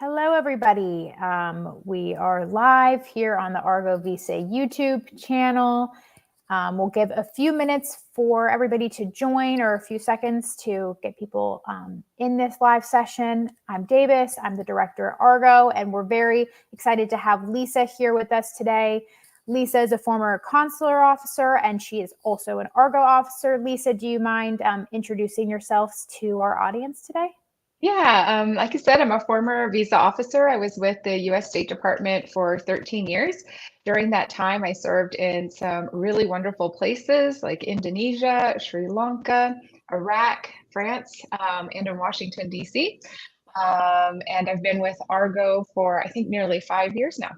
Hello, everybody. We are live here on the Argo Visa YouTube channel. We'll give a few minutes for everybody to join, or a few seconds to get people in this live session. I'm Davis. I'm the director at Argo, and we're very excited to have Lisa here with us today. Lisa is a former consular officer, and she is also an Argo officer. Lisa, do you mind introducing yourselves to our audience today? Yeah, like I said, I'm a former visa officer. I was with the U.S. State Department for 13 years. During that time, I served in some really wonderful places like Indonesia, Sri Lanka, Iraq, France, and in Washington, D.C. And I've been with Argo for, I think, nearly 5 years now.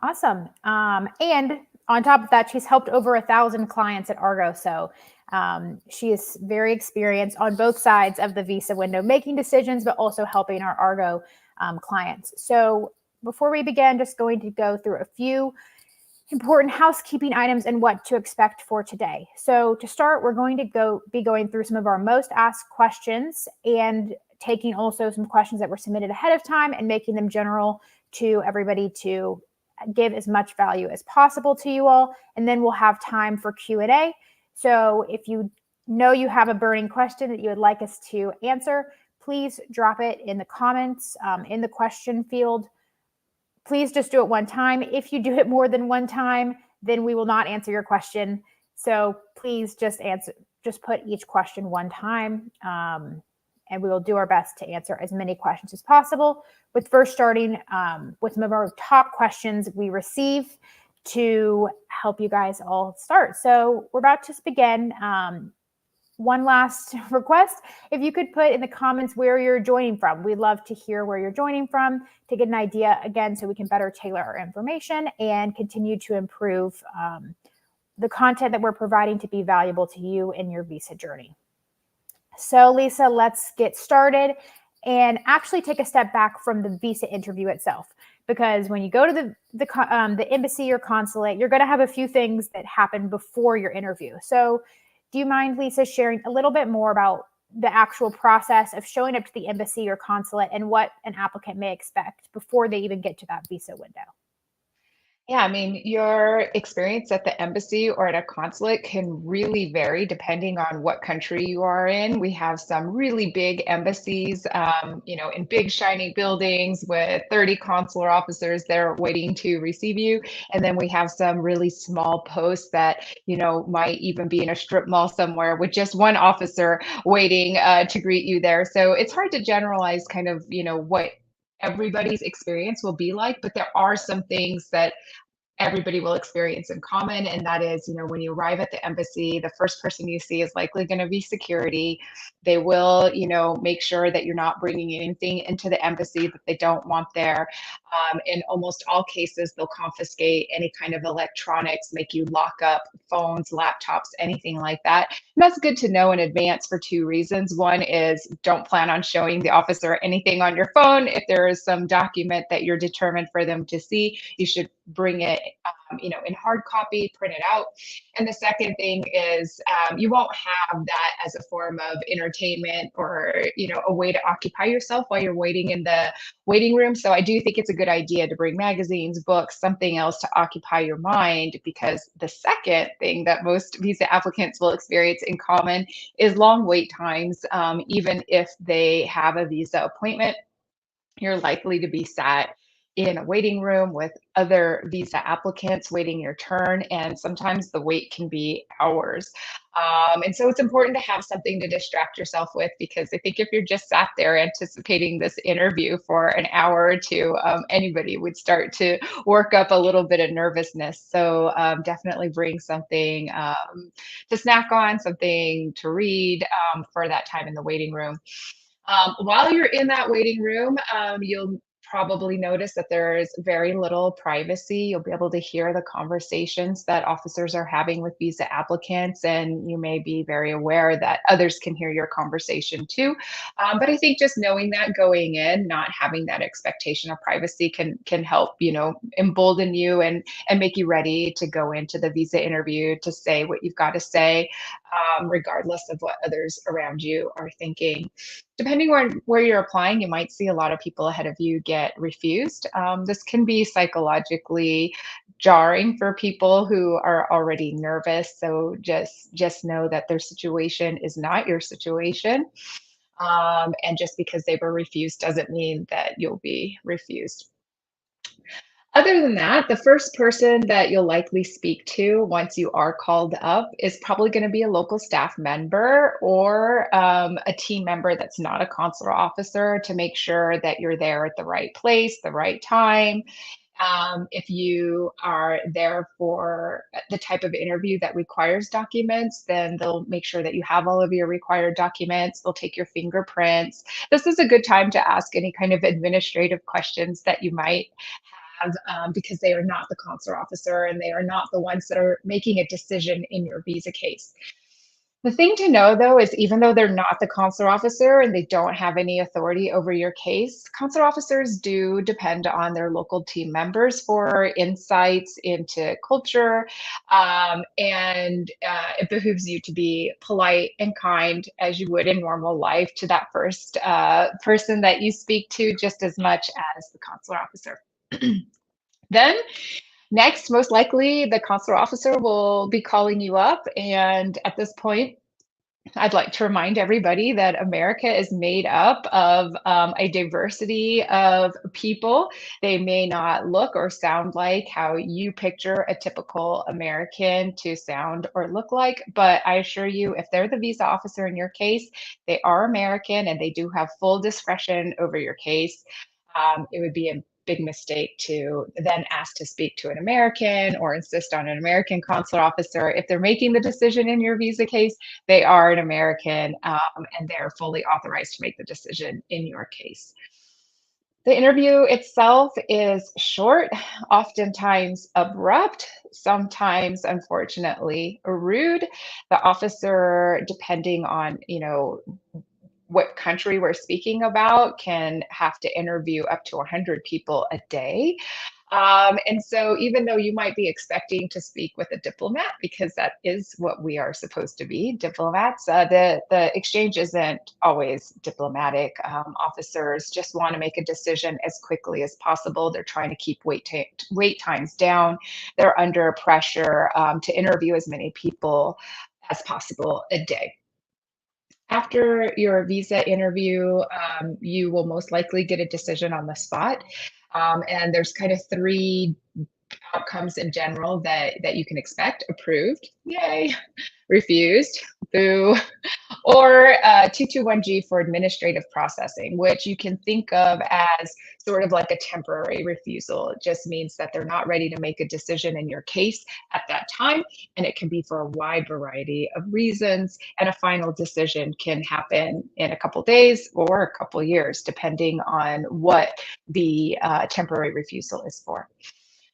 Awesome. And on top of that, she's helped over 1,000 clients at Argo. So she is very experienced on both sides of the visa window, making decisions, but also helping our Argo clients. So before we begin, just going to go through a few important housekeeping items and what to expect for today. So to start, we're going to be going through some of our most asked questions and taking also some questions that were submitted ahead of time and making them general to everybody to give as much value as possible to you all. And then we'll have time for Q&A. So if you know you have a burning question that you would like us to answer, please drop it in the comments in the question field. Please just do it one time. If you do it more than one time, then we will not answer your question. So please just put each question one time, and we will do our best to answer as many questions as possible. With first starting with some of our top questions we receive to help you guys all start. So we're about to begin. One last request, if you could put in the comments where you're joining from. We'd love to hear where you're joining from to get an idea, again, so we can better tailor our information and continue to improve the content that we're providing to be valuable to you in your visa journey. So Lisa, let's get started and actually take a step back from the visa interview itself. Because when you go to the embassy or consulate, you're going to have a few things that happen before your interview. So do you mind, Lisa, sharing a little bit more about the actual process of showing up to the embassy or consulate and what an applicant may expect before they even get to that visa window? Yeah, I mean, your experience at the embassy or at a consulate can really vary depending on what country you are in. We have some really big embassies, in big shiny buildings with 30 consular officers there waiting to receive you. And then we have some really small posts that, might even be in a strip mall somewhere with just one officer waiting to greet you there. So it's hard to generalize kind of, what everybody's experience will be like, but there are some things that everybody will experience in common. And that is, when you arrive at the embassy, the first person you see is likely going to be security. They will, make sure that you're not bringing anything into the embassy that they don't want there. In almost all cases, they'll confiscate any kind of electronics, make you lock up phones, laptops, anything like that. And that's good to know in advance for two reasons. One is don't plan on showing the officer anything on your phone. If there is some document that you're determined for them to see, you should bring it in hard copy, print it out. And the second thing is you won't have that as a form of entertainment or, a way to occupy yourself while you're waiting in the waiting room. So I do think it's a good idea to bring magazines, books, something else to occupy your mind, because the second thing that most visa applicants will experience in common is long wait times. Even if they have a visa appointment, you're likely to be sat in a waiting room with other visa applicants waiting your turn, and sometimes the wait can be hours. And so it's important to have something to distract yourself with, because I think if you're just sat there anticipating this interview for an hour or two, anybody would start to work up a little bit of nervousness. So definitely bring something to snack on, something to read for that time in the waiting room. While you're in that waiting room, you'll probably notice that there's very little privacy. You'll be able to hear the conversations that officers are having with visa applicants, and you may be very aware that others can hear your conversation too. But I think just knowing that going in, not having that expectation of privacy can help, embolden you and make you ready to go into the visa interview to say what you've got to say. regardless of what others around you are thinking. Depending on where you're applying, you might see a lot of people ahead of you get refused. This can be psychologically jarring for people who are already nervous. So just know that their situation is not your situation. And just because they were refused doesn't mean that you'll be refused. Other than that, the first person that you'll likely speak to once you are called up is probably going to be a local staff member or a team member that's not a consular officer to make sure that you're there at the right place, the right time. If you are there for the type of interview that requires documents, then they'll make sure that you have all of your required documents. They'll take your fingerprints. This is a good time to ask any kind of administrative questions that you might have because they are not the consular officer and they are not the ones that are making a decision in your visa case. The thing to know, though, is even though they're not the consular officer and they don't have any authority over your case, consular officers do depend on their local team members for insights into culture. And it behooves you to be polite and kind as you would in normal life to that first person that you speak to, just as much as the consular officer. Then next, most likely, the consular officer will be calling you up. And at this point, I'd like to remind everybody that America is made up of a diversity of people. They may not look or sound like how you picture a typical American to sound or look like, but I assure you, if they're the visa officer in your case, they are American and they do have full discretion over your case. It would be a big mistake to then ask to speak to an American or insist on an American consular officer. If they're making the decision in your visa case, they are an American and they're fully authorized to make the decision in your case. The interview itself is short, oftentimes abrupt, sometimes, unfortunately, rude. The officer, depending on, what country we're speaking about, can have to interview up to 100 people a day. And so even though you might be expecting to speak with a diplomat, because that is what we are supposed to be, diplomats, the exchange isn't always diplomatic. Officers just want to make a decision as quickly as possible. They're trying to keep wait times down. They're under pressure to interview as many people as possible a day. After your visa interview, you will most likely get a decision on the spot. And there's kind of three outcomes in general that you can expect: approved, yay; refused, boo; or 221G for administrative processing, which you can think of as sort of like a temporary refusal. It just means that they're not ready to make a decision in your case at that time, and it can be for a wide variety of reasons. And a final decision can happen in a couple days or a couple years, depending on what the temporary refusal is for.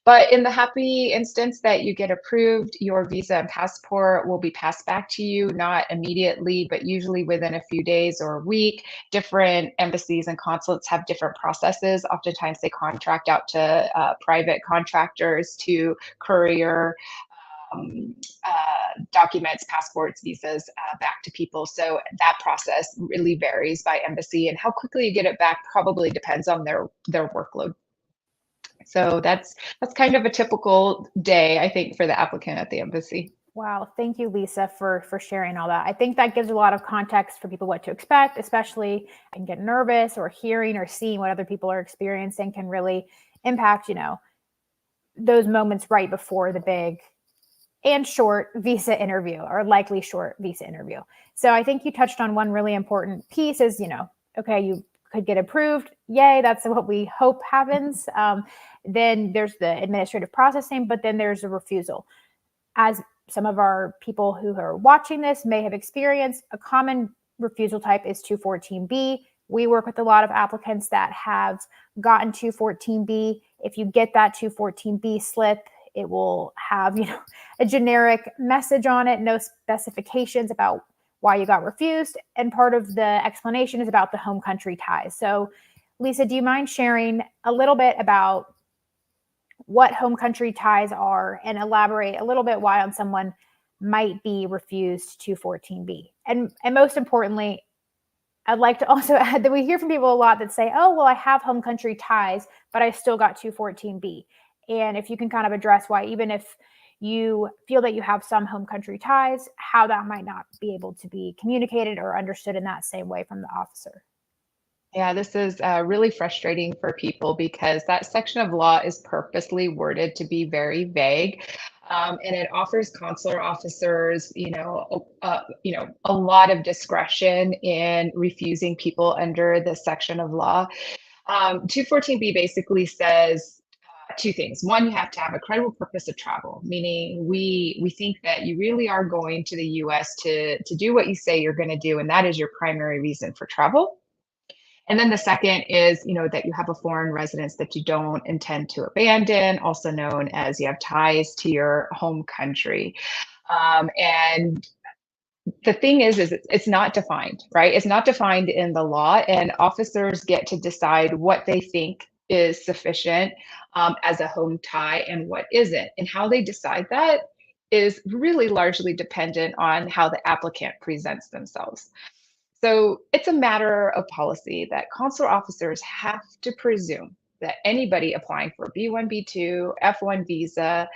But in the happy instance that you get approved, your visa and passport will be passed back to you, not immediately, but usually within a few days or a week. Different embassies and consulates have different processes. Oftentimes they contract out to private contractors to courier documents, passports, visas back to people. So that process really varies by embassy, and how quickly you get it back probably depends on their workload. So that's kind of a typical day, I think, for the applicant at the embassy. Wow, thank you, Lisa, for sharing all that. I think that gives a lot of context for people what to expect, especially and get nervous, or hearing or seeing what other people are experiencing can really impact, those moments right before the big and short visa interview, or likely short visa interview. So I think you touched on one really important piece is, okay, you could get approved. Yay, that's what we hope happens. Then there's the administrative processing, but then there's a refusal. As some of our people who are watching this may have experienced, a common refusal type is 214B. We work with a lot of applicants that have gotten 214B. If you get that 214B slip, it will have, a generic message on it, no specifications about why you got refused. And part of the explanation is about the home country ties. So, Lisa, do you mind sharing a little bit about what home country ties are and elaborate a little bit why on someone might be refused 214B. And most importantly, I'd like to also add that we hear from people a lot that say, oh, well, I have home country ties, but I still got 214B. And if you can kind of address why, even if you feel that you have some home country ties, how that might not be able to be communicated or understood in that same way from the officer. Yeah, this is really frustrating for people because that section of law is purposely worded to be very vague. And it offers consular officers, a lot of discretion in refusing people under this section of law. 214B basically says two things. One, you have to have a credible purpose of travel, meaning we think that you really are going to the U.S. to do what you say you're going to do, and that is your primary reason for travel. And then the second is, that you have a foreign residence that you don't intend to abandon, also known as you have ties to your home country. And the thing is it's not defined, right? It's not defined in the law, and officers get to decide what they think is sufficient as a home tie and what isn't. And how they decide that is really largely dependent on how the applicant presents themselves. So it's a matter of policy that consular officers have to presume that anybody applying for B1, B2, F1 visa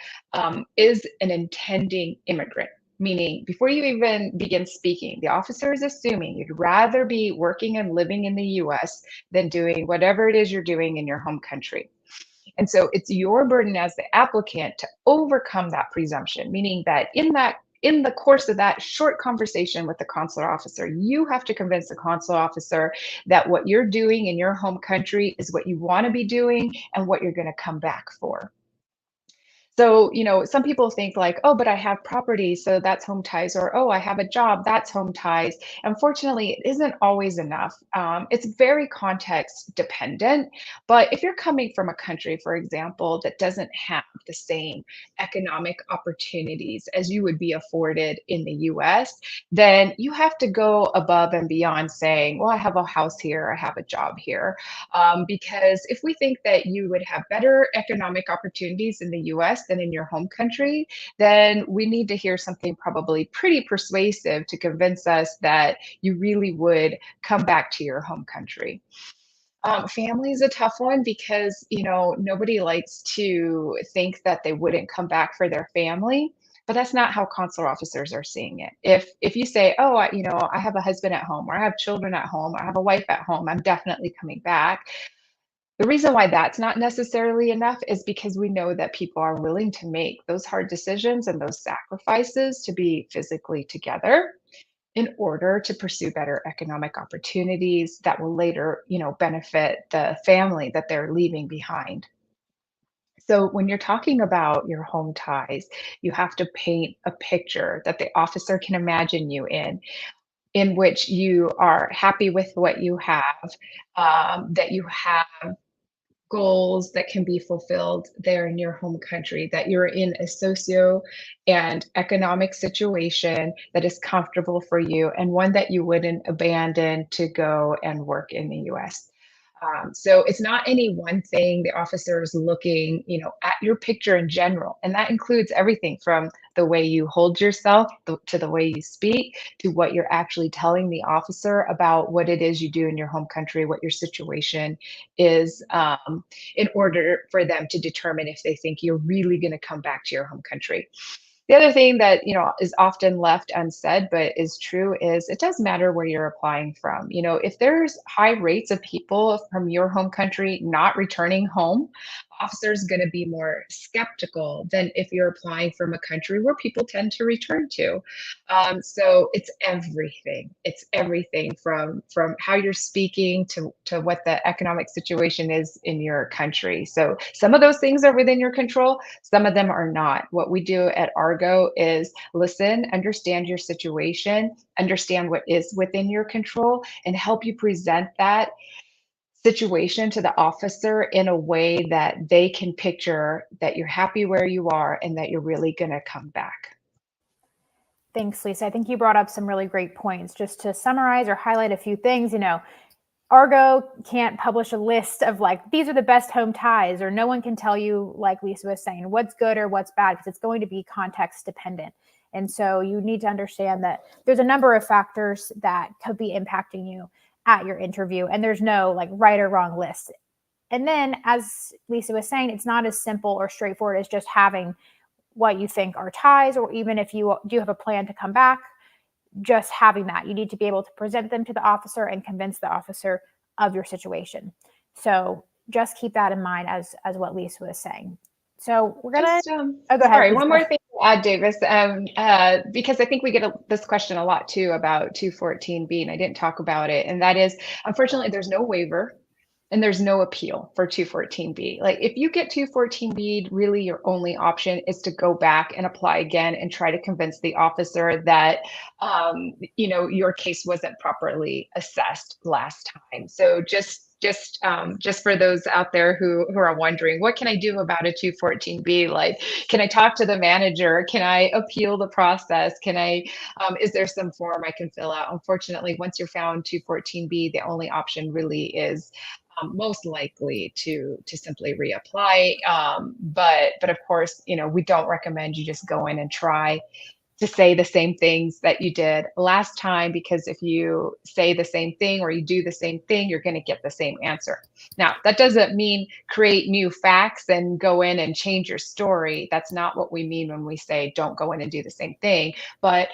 is an intending immigrant. Meaning, before you even begin speaking, the officer is assuming you'd rather be working and living in the US than doing whatever it is you're doing in your home country. And so it's your burden as the applicant to overcome that presumption, meaning that in the course of that short conversation with the consular officer, you have to convince the consular officer that what you're doing in your home country is what you want to be doing and what you're going to come back for. So, some people think like, oh, but I have property, so that's home ties, or oh, I have a job, that's home ties. Unfortunately, it isn't always enough. It's very context dependent. But if you're coming from a country, for example, that doesn't have the same economic opportunities as you would be afforded in the US, then you have to go above and beyond saying, well, I have a house here, I have a job here. Because if we think that you would have better economic opportunities in the US than in your home country, then we need to hear something probably pretty persuasive to convince us that you really would come back to your home country. Family is a tough one because, nobody likes to think that they wouldn't come back for their family. But that's not how consular officers are seeing it. If you say, oh, I have a husband at home, or I have children at home, or I have a wife at home, I'm definitely coming back. The reason why that's not necessarily enough is because we know that people are willing to make those hard decisions and those sacrifices to be physically together in order to pursue better economic opportunities that will later, benefit the family that they're leaving behind. So when you're talking about your home ties, you have to paint a picture that the officer can imagine you in which you are happy with what you have, that you have goals that can be fulfilled there in your home country, that you're in a socio and economic situation that is comfortable for you and one that you wouldn't abandon to go and work in the US. So it's not any one thing. The officer is looking, at your picture in general, and that includes everything from the way you hold yourself to the way you speak to what you're actually telling the officer about what it is you do in your home country, what your situation is, in order for them to determine if they think you're really going to come back to your home country. The other thing that, is often left unsaid, but is true is it does matter where you're applying from. If there's high rates of people from your home country not returning home, officers going to be more skeptical than if you're applying from a country where people tend to return to. So it's everything. It's everything from how you're speaking to what the economic situation is in your country. So some of those things are within your control. Some of them are not. What we do at Argo is listen, understand your situation, understand what is within your control, and help you present that situation to the officer in a way that they can picture that you're happy where you are and that you're really going to come back. Thanks, Lisa. I think you brought up some really great points. Just to summarize or highlight a few things, Argo can't publish a list of like, these are the best home ties, or no one can tell you, like Lisa was saying, what's good or what's bad, because it's going to be context dependent. And so you need to understand that there's a number of factors that could be impacting you at your interview, and there's no like right or wrong list. And then, as Lisa was saying, it's not as simple or straightforward as just having what you think are ties, or even if you do have a plan to come back, just having that. You need to be able to present them to the officer and convince the officer of your situation. So just keep that in mind as what Lisa was saying. So we're gonna. Oh, go ahead. Sorry, one more thing to add, Davis, because I think we get this question a lot too about 214B, and I didn't talk about it, and that is, unfortunately, there's no waiver and there's no appeal for 214B. Like if you get 214B, really your only option is to go back and apply again and try to convince the officer that your case wasn't properly assessed last time. So just for those out there who are wondering, what can I do about a 214B? Like, can I talk to the manager? Can I appeal the process? Is there some form I can fill out? Unfortunately, once you're found 214B, the only option really is most likely to simply reapply. But of course, we don't recommend you just go in and try to say the same things that you did last time, because if you say the same thing or you do the same thing, you're going to get the same answer. Now, that doesn't mean create new facts and go in and change your story. That's not what we mean when we say don't go in and do the same thing, but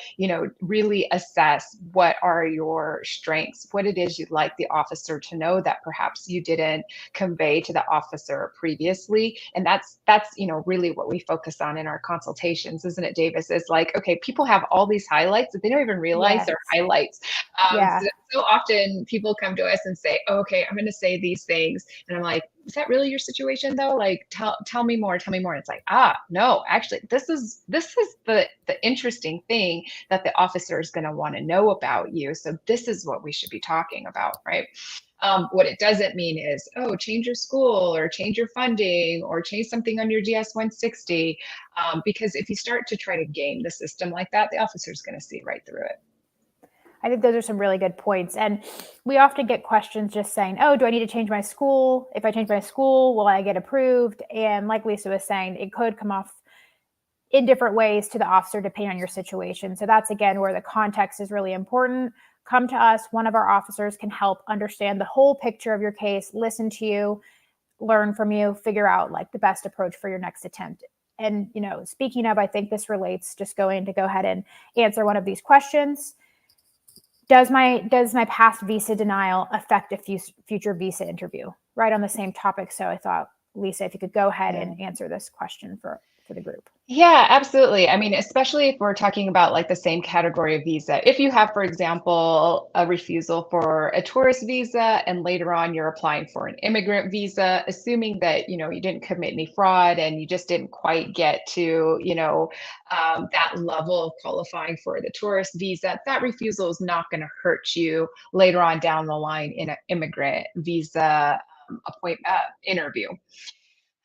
really assess what are your strengths, what it is you'd like the officer to know that perhaps you didn't convey to the officer previously. And that's really what we focus on in our consultations, isn't it, Davis? Is like, okay, people have all these highlights that they don't even realize they're highlights. So often people come to us and say, oh, okay, I'm going to say these things. And I'm like, is that really your situation though? Like, tell me more. And it's like, no, actually, this is the interesting thing that the officer is going to want to know about you. So this is what we should be talking about, right? What it doesn't mean is, change your school or change your funding or change something on your GS 160. Because if you start to try to game the system like that, the officer is going to see right through it. I think those are some really good points. And we often get questions just saying, oh, do I need to change my school? If I change my school, will I get approved? And like Lisa was saying, it could come off in different ways to the officer depending on your situation. So that's, again, where the context is really important. Come to us. One of our officers can help understand the whole picture of your case, listen to you, learn from you, figure out like the best approach for your next attempt. And, speaking of, I think this relates, just going to go ahead and answer one of these questions. Does my past visa denial affect a future visa interview? Right on the same topic. So I thought, Lisa, if you could go ahead and answer this question for the group. Yeah, absolutely. I mean, especially if we're talking about like the same category of visa. If you have, for example, a refusal for a tourist visa and later on you're applying for an immigrant visa, assuming that, you didn't commit any fraud and you just didn't quite get to, that level of qualifying for the tourist visa, that refusal is not going to hurt you later on down the line in an immigrant visa interview.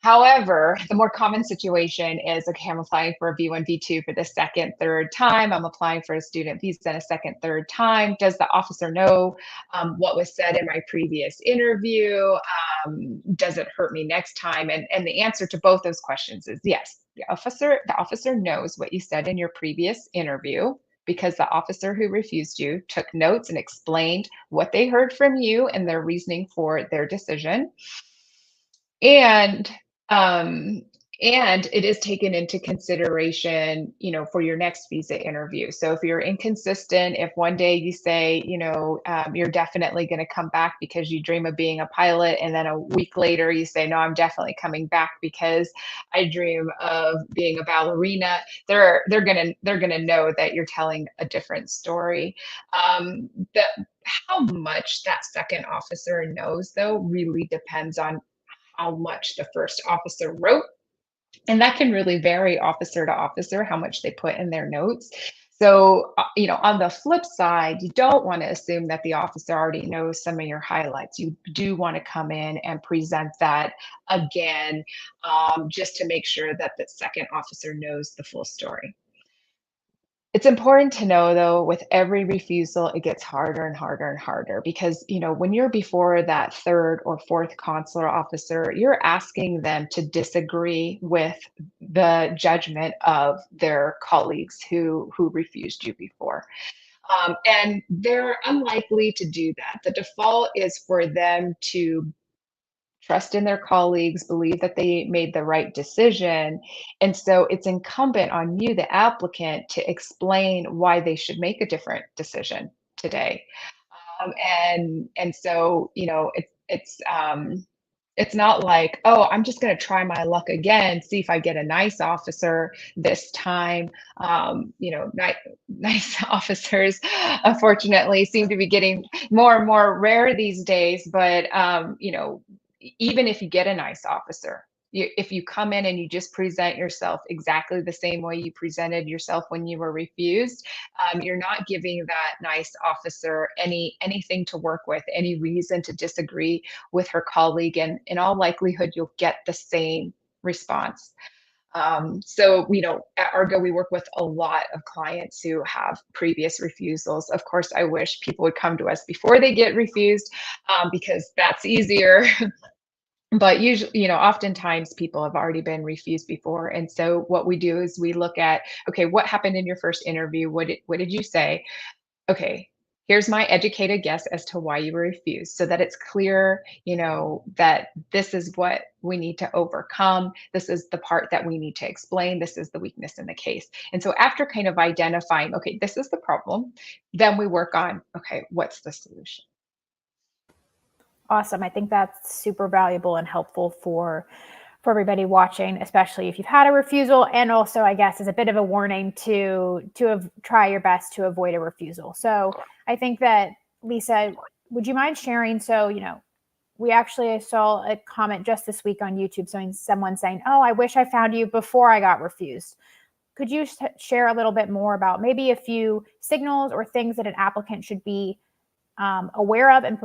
However, the more common situation is, okay, I'm applying for a V1, V2 for the second, third time. I'm applying for a student visa a second, third time. Does the officer know what was said in my previous interview? Does it hurt me next time? And the answer to both those questions is yes. The officer knows what you said in your previous interview, because the officer who refused you took notes and explained what they heard from you and their reasoning for their decision. And it is taken into consideration, for your next visa interview. So if you're inconsistent, if one day you say, you're definitely going to come back because you dream of being a pilot, and then a week later you say, no, I'm definitely coming back because I dream of being a ballerina, they're gonna know that you're telling a different story. How much that second officer knows, though, really depends on how much the first officer wrote. And that can really vary officer to officer, how much they put in their notes. So, on the flip side, you don't want to assume that the officer already knows some of your highlights. You do want to come in and present that again, just to make sure that the second officer knows the full story. It's important to know, though, with every refusal, it gets harder and harder and harder, because, when you're before that third or fourth consular officer, you're asking them to disagree with the judgment of their colleagues who refused you before. And they're unlikely to do that. The default is for them to trust in their colleagues, believe that they made the right decision. And so it's incumbent on you, the applicant, to explain why they should make a different decision today. And so, it's not like, oh, I'm just going to try my luck again, see if I get a nice officer this time. Nice officers, unfortunately, seem to be getting more and more rare these days. But even if you get a nice officer, if you come in and you just present yourself exactly the same way you presented yourself when you were refused, you're not giving that nice officer anything to work with, any reason to disagree with her colleague, and in all likelihood, you'll get the same response. So, at Argo, we work with a lot of clients who have previous refusals. Of course, I wish people would come to us before they get refused, because that's easier. But usually, oftentimes people have already been refused before. And so what we do is we look at, okay, what happened in your first interview? What did you say? Okay, here's my educated guess as to why you were refused, so that it's clear, that this is what we need to overcome. This is the part that we need to explain. This is the weakness in the case. And so after kind of identifying, okay, this is the problem, then we work on, okay, what's the solution? Awesome. I think that's super valuable and helpful for everybody watching, especially if you've had a refusal, and also, I guess, as a bit of a warning to try your best to avoid a refusal. So I think that, Lisa, would you mind sharing? So, we actually saw a comment just this week on YouTube, someone saying, "Oh, I wish I found you before I got refused." Could you share a little bit more about maybe a few signals or things that an applicant should be aware of and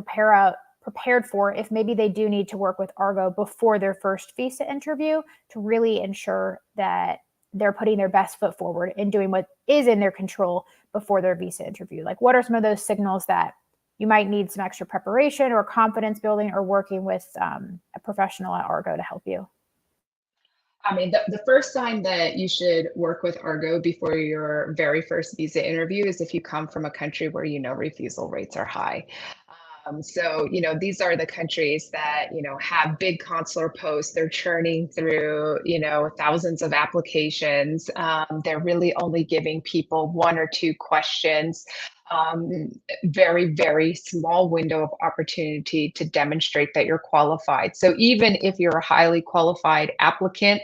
prepared for if maybe they do need to work with Argo before their first visa interview, to really ensure that they're putting their best foot forward and doing what is in their control before their visa interview? Like, what are some of those signals that you might need some extra preparation or confidence building, or working with a professional at Argo to help you? I mean, the first sign that you should work with Argo before your very first visa interview is if you come from a country where refusal rates are high. So, these are the countries that, have big consular posts. They're churning through, thousands of applications. They're really only giving people one or two questions. Very, very small window of opportunity to demonstrate that you're qualified. So even if you're a highly qualified applicant,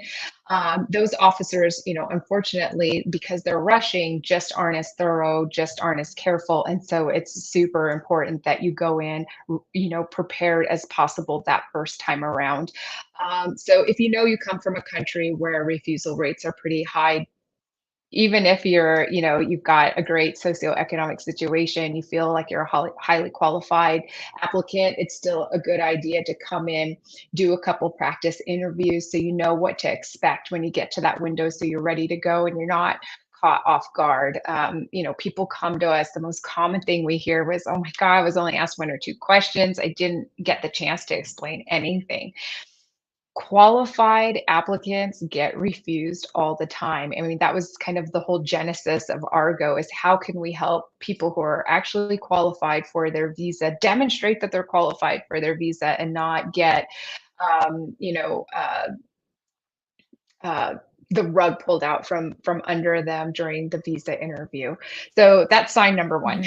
those officers, unfortunately, because they're rushing, just aren't as thorough, just aren't as careful. And so it's super important that you go in, prepared as possible that first time around. So if you come from a country where refusal rates are pretty high, even if you've got a great socioeconomic situation, you feel like you're a highly qualified applicant, it's still a good idea to come in, do a couple practice interviews so you know what to expect when you get to that window, so you're ready to go and you're not caught off guard. People come to us, the most common thing we hear was, oh my God, I was only asked one or two questions. I didn't get the chance to explain anything. Qualified applicants get refused all the time. I mean, that was kind of the whole genesis of Argo, is how can we help people who are actually qualified for their visa demonstrate that they're qualified for their visa and not get, um, you know, uh, the rug pulled out from under them during the visa interview. So that's sign number one.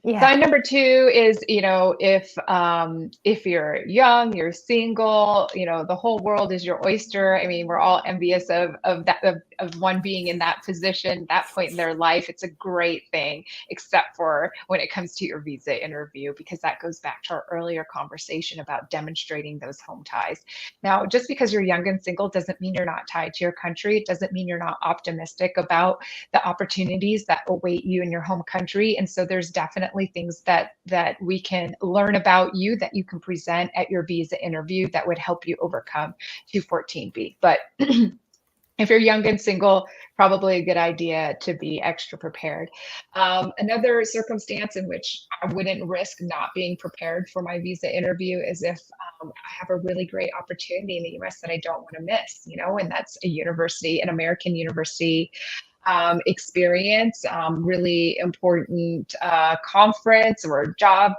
Yeah. Sign number two is, if you're young, you're single, the whole world is your oyster. I mean, we're all envious of that, of one being in that position, that point in their life. It's a great thing, except for when it comes to your visa interview, because that goes back to our earlier conversation about demonstrating those home ties. Now, just because you're young and single doesn't mean you're not tied to your country. It doesn't mean you're not optimistic about the opportunities that await you in your home country. And so there's definitely things that we can learn about you, that you can present at your visa interview, that would help you overcome 214B. But If you're young and single, probably a good idea to be extra prepared. Another circumstance in which I wouldn't risk not being prepared for my visa interview is if I have a really great opportunity in the US that I don't want to miss, and that's a university, an American university experience, really important conference or job,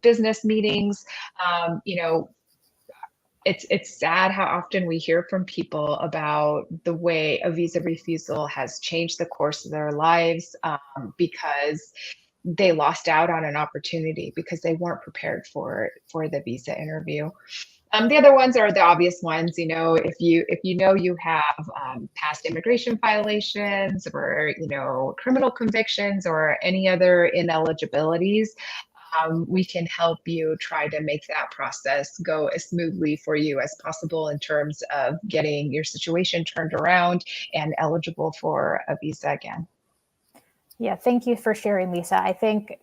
business meetings. Um, you know, it's sad how often we hear from people about the way a visa refusal has changed the course of their lives, because they lost out on an opportunity because they weren't prepared for the visa interview. The other ones are the obvious ones. If you know you have past immigration violations or criminal convictions or any other ineligibilities, we can help you try to make that process go as smoothly for you as possible in terms of getting your situation turned around and eligible for a visa again. Yeah, thank you for sharing, Lisa. I think,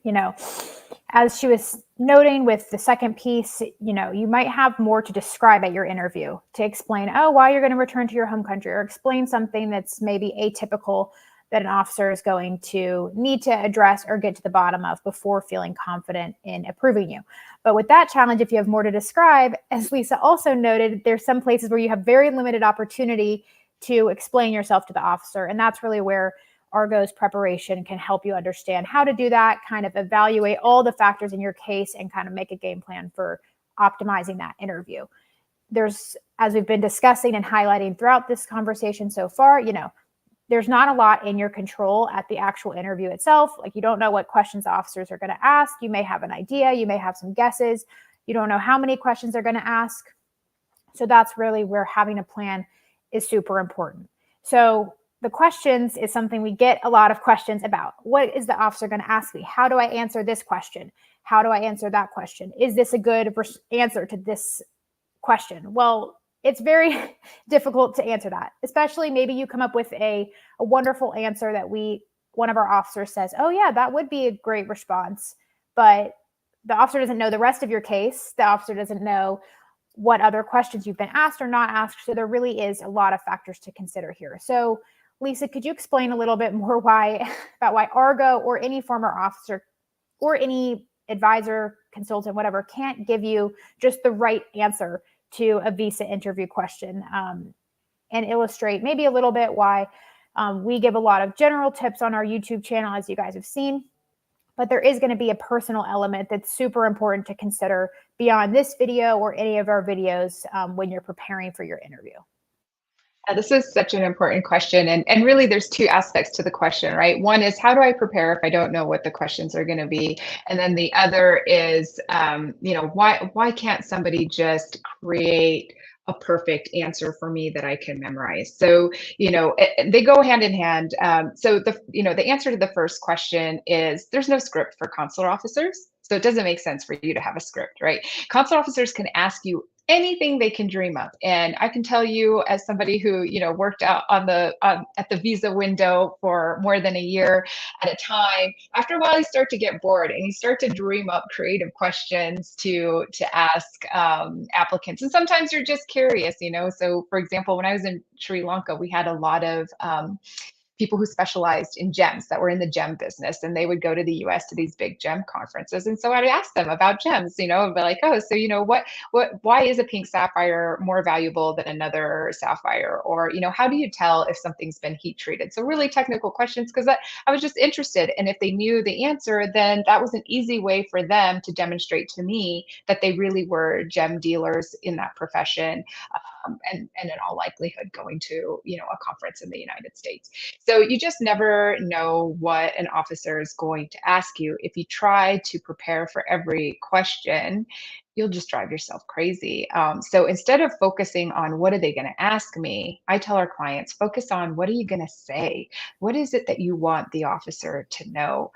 as she was noting with the second piece, you might have more to describe at your interview to explain, why you're going to return to your home country, or explain something that's maybe atypical that an officer is going to need to address or get to the bottom of before feeling confident in approving you. But with that challenge, if you have more to describe, as Lisa also noted, there's some places where you have very limited opportunity to explain yourself to the officer. And that's really where Argo's preparation can help you understand how to do that, kind of evaluate all the factors in your case, and kind of make a game plan for optimizing that interview. There's, as we've been discussing and highlighting throughout this conversation so far, there's not a lot in your control at the actual interview itself. Like, you don't know what questions the officers are going to ask. You may have an idea, you may have some guesses. You don't know how many questions they're going to ask. So that's really where having a plan is super important. So the questions is something we get a lot of questions about. What is the officer going to ask me? How do I answer this question? How do I answer that question? Is this a good answer to this question? Well, it's very difficult to answer that, especially maybe you come up with a wonderful answer that one of our officers says, oh yeah, that would be a great response. But the officer doesn't know the rest of your case. The officer doesn't know what other questions you've been asked or not asked. So there really is a lot of factors to consider here. So Lisa, could you explain a little bit more about why Argo or any former officer or any advisor, consultant, whatever, can't give you just the right answer to a visa interview question, and illustrate maybe a little bit why we give a lot of general tips on our YouTube channel, as you guys have seen, but there is going to be a personal element that's super important to consider beyond this video or any of our videos when you're preparing for your interview. This is such an important question. And really, there's two aspects to the question, right? One is, how do I prepare if I don't know what the questions are going to be? And then the other is, why can't somebody just create a perfect answer for me that I can memorize? So, they go hand in hand. So the answer to the first question is, there's no script for consular officers. So it doesn't make sense for you to have a script, right? Consular officers can ask you anything they can dream up. And I can tell you, as somebody who worked out at the visa window for more than a year at a time, after a while you start to get bored and you start to dream up creative questions to ask applicants. And sometimes you're just curious. So for example, when I was in Sri Lanka, we had a lot of people who specialized in gems, that were in the gem business, and they would go to the US to these big gem conferences. And so I'd ask them about gems, and be like, oh, so why is a pink sapphire more valuable than another sapphire? Or, how do you tell if something's been heat treated? So really technical questions, because I was just interested. And if they knew the answer, then that was an easy way for them to demonstrate to me that they really were gem dealers in that profession, and in all likelihood going to, a conference in the United States. So you just never know what an officer is going to ask you. If you try to prepare for every question, you'll just drive yourself crazy. So instead of focusing on what are they going to ask me, I tell our clients, focus on what are you going to say? What is it that you want the officer to know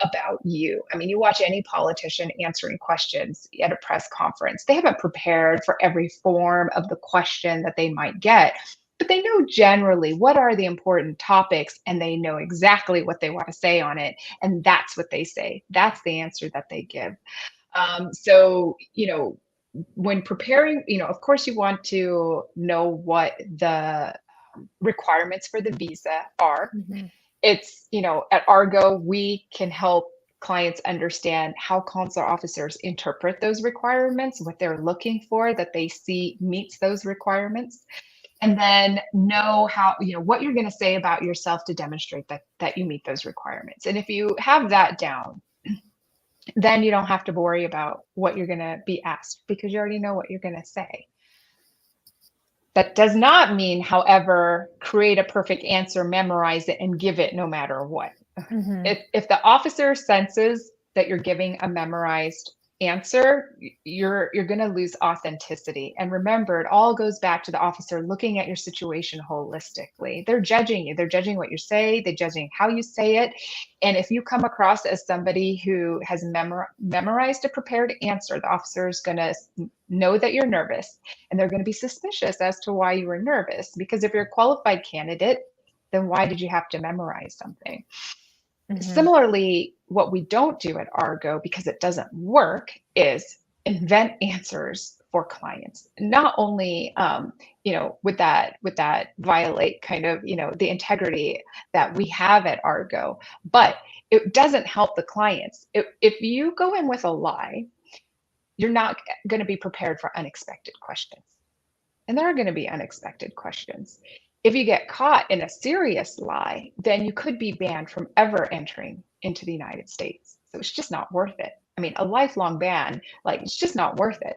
about you? I mean, you watch any politician answering questions at a press conference, they haven't prepared for every form of the question that they might get, but they know generally what are the important topics, and they know exactly what they want to say on it. And that's what they say. That's the answer that they give. So, when preparing, of course, you want to know what the requirements for the visa are. Mhm. It's, at Argo, we can help clients understand how consular officers interpret those requirements, what they're looking for, that they see meets those requirements, and then know how, what you're going to say about yourself to demonstrate that you meet those requirements. And if you have that down, then you don't have to worry about what you're going to be asked because you already know what you're going to say. That does not mean, however, create a perfect answer, memorize it, and give it no matter what. Mhm. If the officer senses that you're giving a memorized answer, you're going to lose authenticity. And remember, it all goes back to the officer looking at your situation holistically. They're judging you. They're judging what you say. They're judging how you say it. And if you come across as somebody who has memorized a prepared answer, the officer is going to know that you're nervous, and they're going to be suspicious as to why you were nervous. Because if you're a qualified candidate, then why did you have to memorize something? Mhm. Similarly, what we don't do at Argo, because it doesn't work, is invent answers for clients. Not only, would that violate kind of, the integrity that we have at Argo, but it doesn't help the clients. If you go in with a lie, you're not going to be prepared for unexpected questions. And there are going to be unexpected questions. If you get caught in a serious lie, then you could be banned from ever entering into the United States. So it's just not worth it. I mean, a lifelong ban, like, it's just not worth it.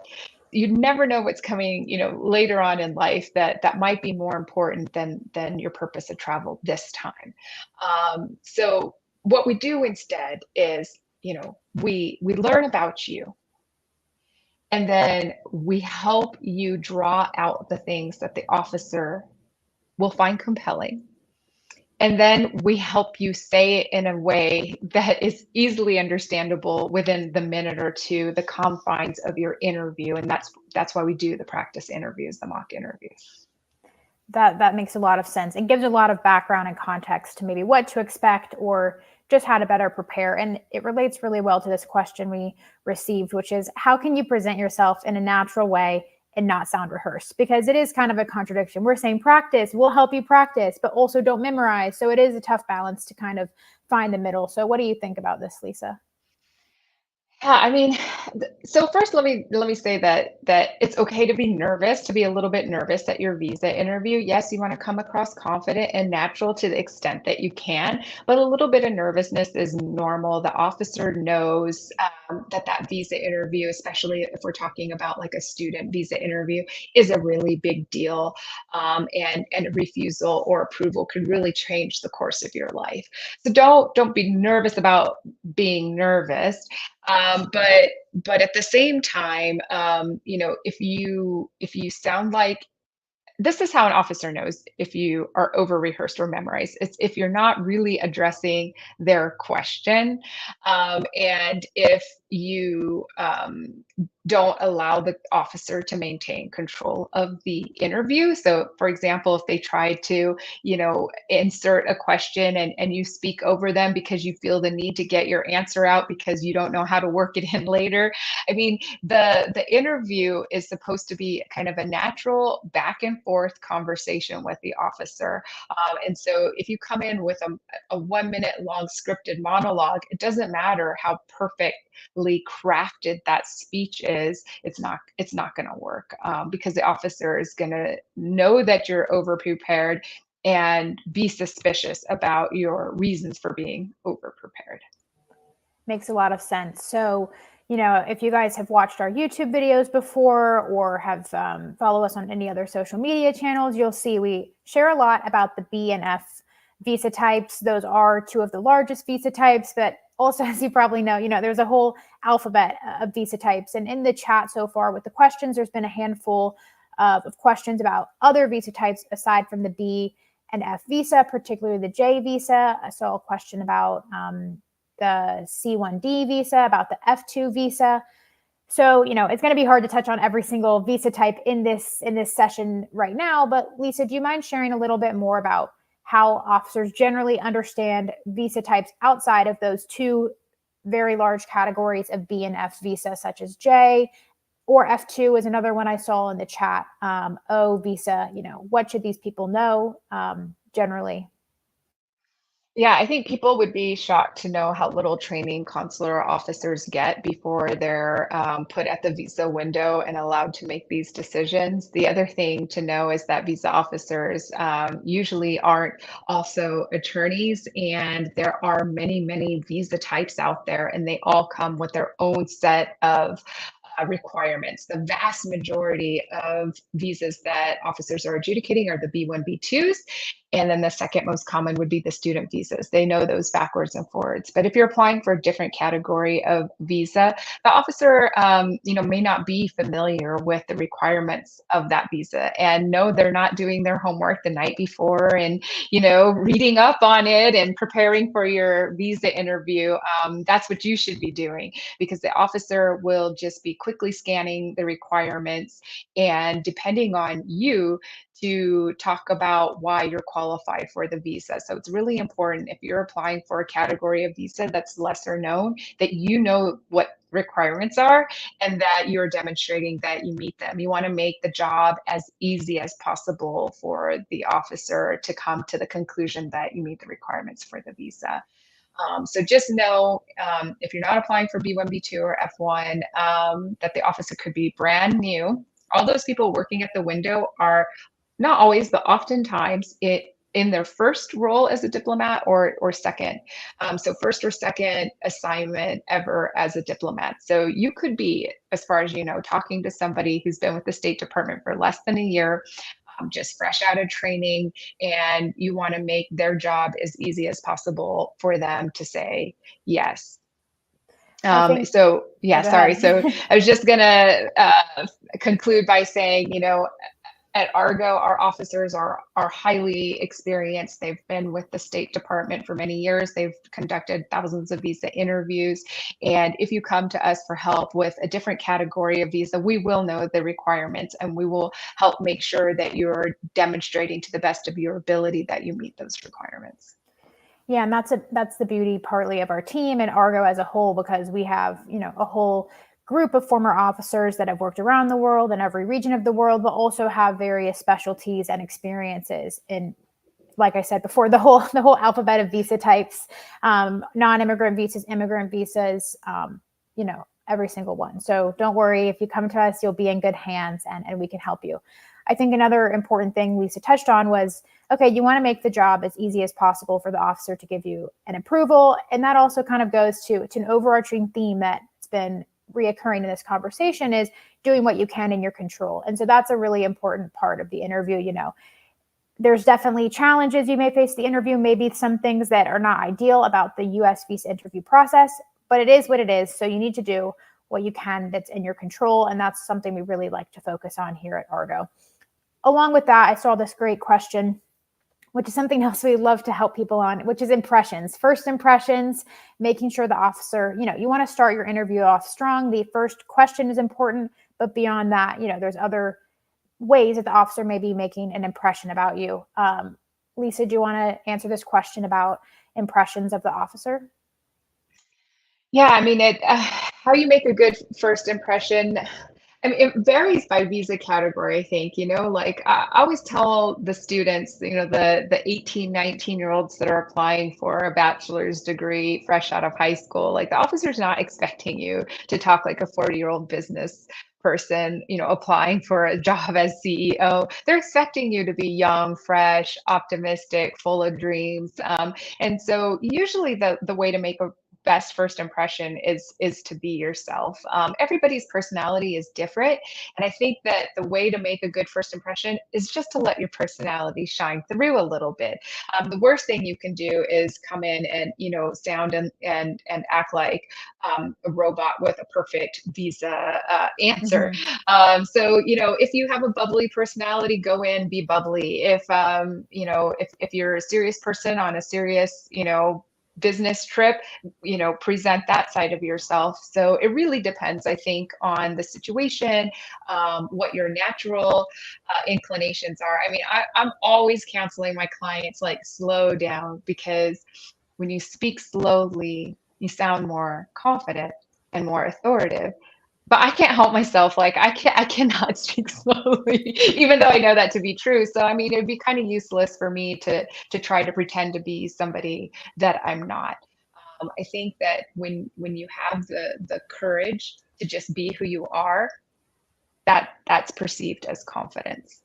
You never know what's coming, later on in life that might be more important than your purpose of travel this time. So what we do instead is, we learn about you, and then we help you draw out the things that the officer will find compelling. And then we help you say it in a way that is easily understandable within the minute or two, the confines of your interview. And that's why we do the practice interviews, the mock interviews. That makes a lot of sense. It gives a lot of background and context to maybe what to expect or just how to better prepare. And it relates really well to this question we received, which is how can you present yourself in a natural way and not sound rehearsed? Because it is kind of a contradiction. We're saying practice, we'll help you practice, but also don't memorize. So it is a tough balance to kind of find the middle. So what do you think about this, Lisa? Yeah, I mean, so first let me say that it's okay to be nervous, to be a little bit nervous at your visa interview. Yes, you want to come across confident and natural to the extent that you can, but a little bit of nervousness is normal. The officer knows that visa interview, especially if we're talking about like a student visa interview, is a really big deal, and a refusal or approval could really change the course of your life. So don't be nervous about being nervous. But at the same time, if you sound like, this is how an officer knows if you are over rehearsed or memorized. It's if you're not really addressing their question, and if you don't allow the officer to maintain control of the interview. So, for example, if they try to, insert a question and you speak over them because you feel the need to get your answer out because you don't know how to work it in later. I mean, the interview is supposed to be kind of a natural back and forth conversation with the officer. And so if you come in with a 1 minute long scripted monologue, it doesn't matter how perfectly crafted that speech is, it's not going to work, because the officer is going to know that you're over prepared and be suspicious about your reasons for being over prepared. Makes a lot of sense. So, if you guys have watched our YouTube videos before or have follow us on any other social media channels, you'll see we share a lot about the B and F visa types. Those are two of the largest visa types, but also, as you probably know, there's a whole alphabet of visa types. And in the chat so far with the questions, there's been a handful of questions about other visa types aside from the B and F visa, particularly the J visa. I saw a question about the C1D visa, about the F2 visa. So, it's going to be hard to touch on every single visa type in this session right now. But Lisa, do you mind sharing a little bit more about how officers generally understand visa types outside of those two very large categories of B and F visa, such as J, or F2 is another one I saw in the chat. O visa, what should these people know generally? Yeah, I think people would be shocked to know how little training consular officers get before they're put at the visa window and allowed to make these decisions. The other thing to know is that visa officers usually aren't also attorneys, and there are many, many visa types out there, and they all come with their own set of requirements. The vast majority of visas that officers are adjudicating are the B1, B2s. And then the second most common would be the student visas. They know those backwards and forwards. But if you're applying for a different category of visa, the officer, may not be familiar with the requirements of that visa. And no, they're not doing their homework the night before and, reading up on it and preparing for your visa interview. That's what you should be doing, because the officer will just be quickly scanning the requirements, and depending on you, to talk about why you're qualified for the visa. So it's really important, if you're applying for a category of visa that's lesser known, that you know what requirements are and that you're demonstrating that you meet them. You want to make the job as easy as possible for the officer to come to the conclusion that you meet the requirements for the visa. So just know, if you're not applying for B1, B2, or F1, that the officer could be brand new. All those people working at the window are not always, but oftentimes in their first role as a diplomat or second. So first or second assignment ever as a diplomat. So you could be, as far as you know, talking to somebody who's been with the State Department for less than a year, just fresh out of training, and you want to make their job as easy as possible for them to say yes. I think, So oh, yeah, go sorry. ahead. So I was just gonna conclude by saying, at Argo, our officers are highly experienced. They've been with the State Department for many years. They've conducted thousands of visa interviews. And if you come to us for help with a different category of visa, we will know the requirements, and we will help make sure that you're demonstrating to the best of your ability that you meet those requirements. Yeah, and that's the beauty partly of our team and Argo as a whole, because we have, a whole group of former officers that have worked around the world in every region of the world, but also have various specialties and experiences in, like I said before, the whole alphabet of visa types, non-immigrant visas, immigrant visas, every single one. So don't worry, if you come to us, you'll be in good hands, and we can help you. I think another important thing Lisa touched on was, okay, you want to make the job as easy as possible for the officer to give you an approval. And that also kind of goes to an overarching theme that's been reoccurring in this conversation, is doing what you can in your control. And so that's a really important part of the interview. There's definitely challenges you may face the interview, maybe some things that are not ideal about the US visa interview process, but it is what it is. So you need to do what you can that's in your control. And that's something we really like to focus on here at Argo. Along with that, I saw this great question, which is something else we love to help people on, which is impressions. First impressions, making sure the officer, you want to start your interview off strong. The first question is important, but beyond that, there's other ways that the officer may be making an impression about you. Lisa, do you want to answer this question about impressions of the officer? Yeah, I mean, how you make a good first impression, I mean, it varies by visa category, I think, like I always tell the students, the 18, 19-year-olds that are applying for a bachelor's degree fresh out of high school, like the officer's not expecting you to talk like a 40-year-old business person, applying for a job as CEO. They're expecting you to be young, fresh, optimistic, full of dreams. And so usually the way to make a best first impression is to be yourself. Everybody's personality is different, and I think that the way to make a good first impression is just to let your personality shine through a little bit. The worst thing you can do is come in and sound and act like a robot with a perfect visa answer. Mm-hmm. So if you have a bubbly personality, go in, be bubbly. If you're a serious person on a serious business trip, present that side of yourself. So it really depends, I think, on the situation, what your natural inclinations are. I mean, I'm always counseling my clients, like, slow down, because when you speak slowly, you sound more confident and more authoritative. but I can't help myself. Like I cannot speak slowly, even though I know that to be true. So I mean, it'd be kind of useless for me to try to pretend to be somebody that I'm not. I think that when you have the courage to just be who you are, that's perceived as confidence.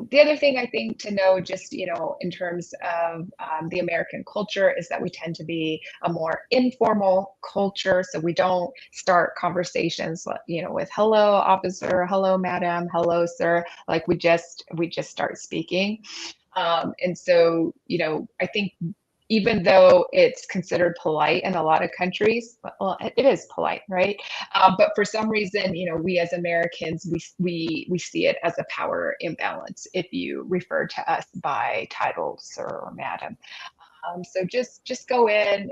The other thing I think to know, just in terms of the American culture, is that we tend to be a more informal culture. So we don't start conversations, with "Hello, officer," "Hello, madam," "Hello, sir." Like we just start speaking. And so, I think even though it's considered polite in a lot of countries, well, it is polite, right? But for some reason, we as Americans, we see it as a power imbalance if you refer to us by title, sir or madam. So just go in,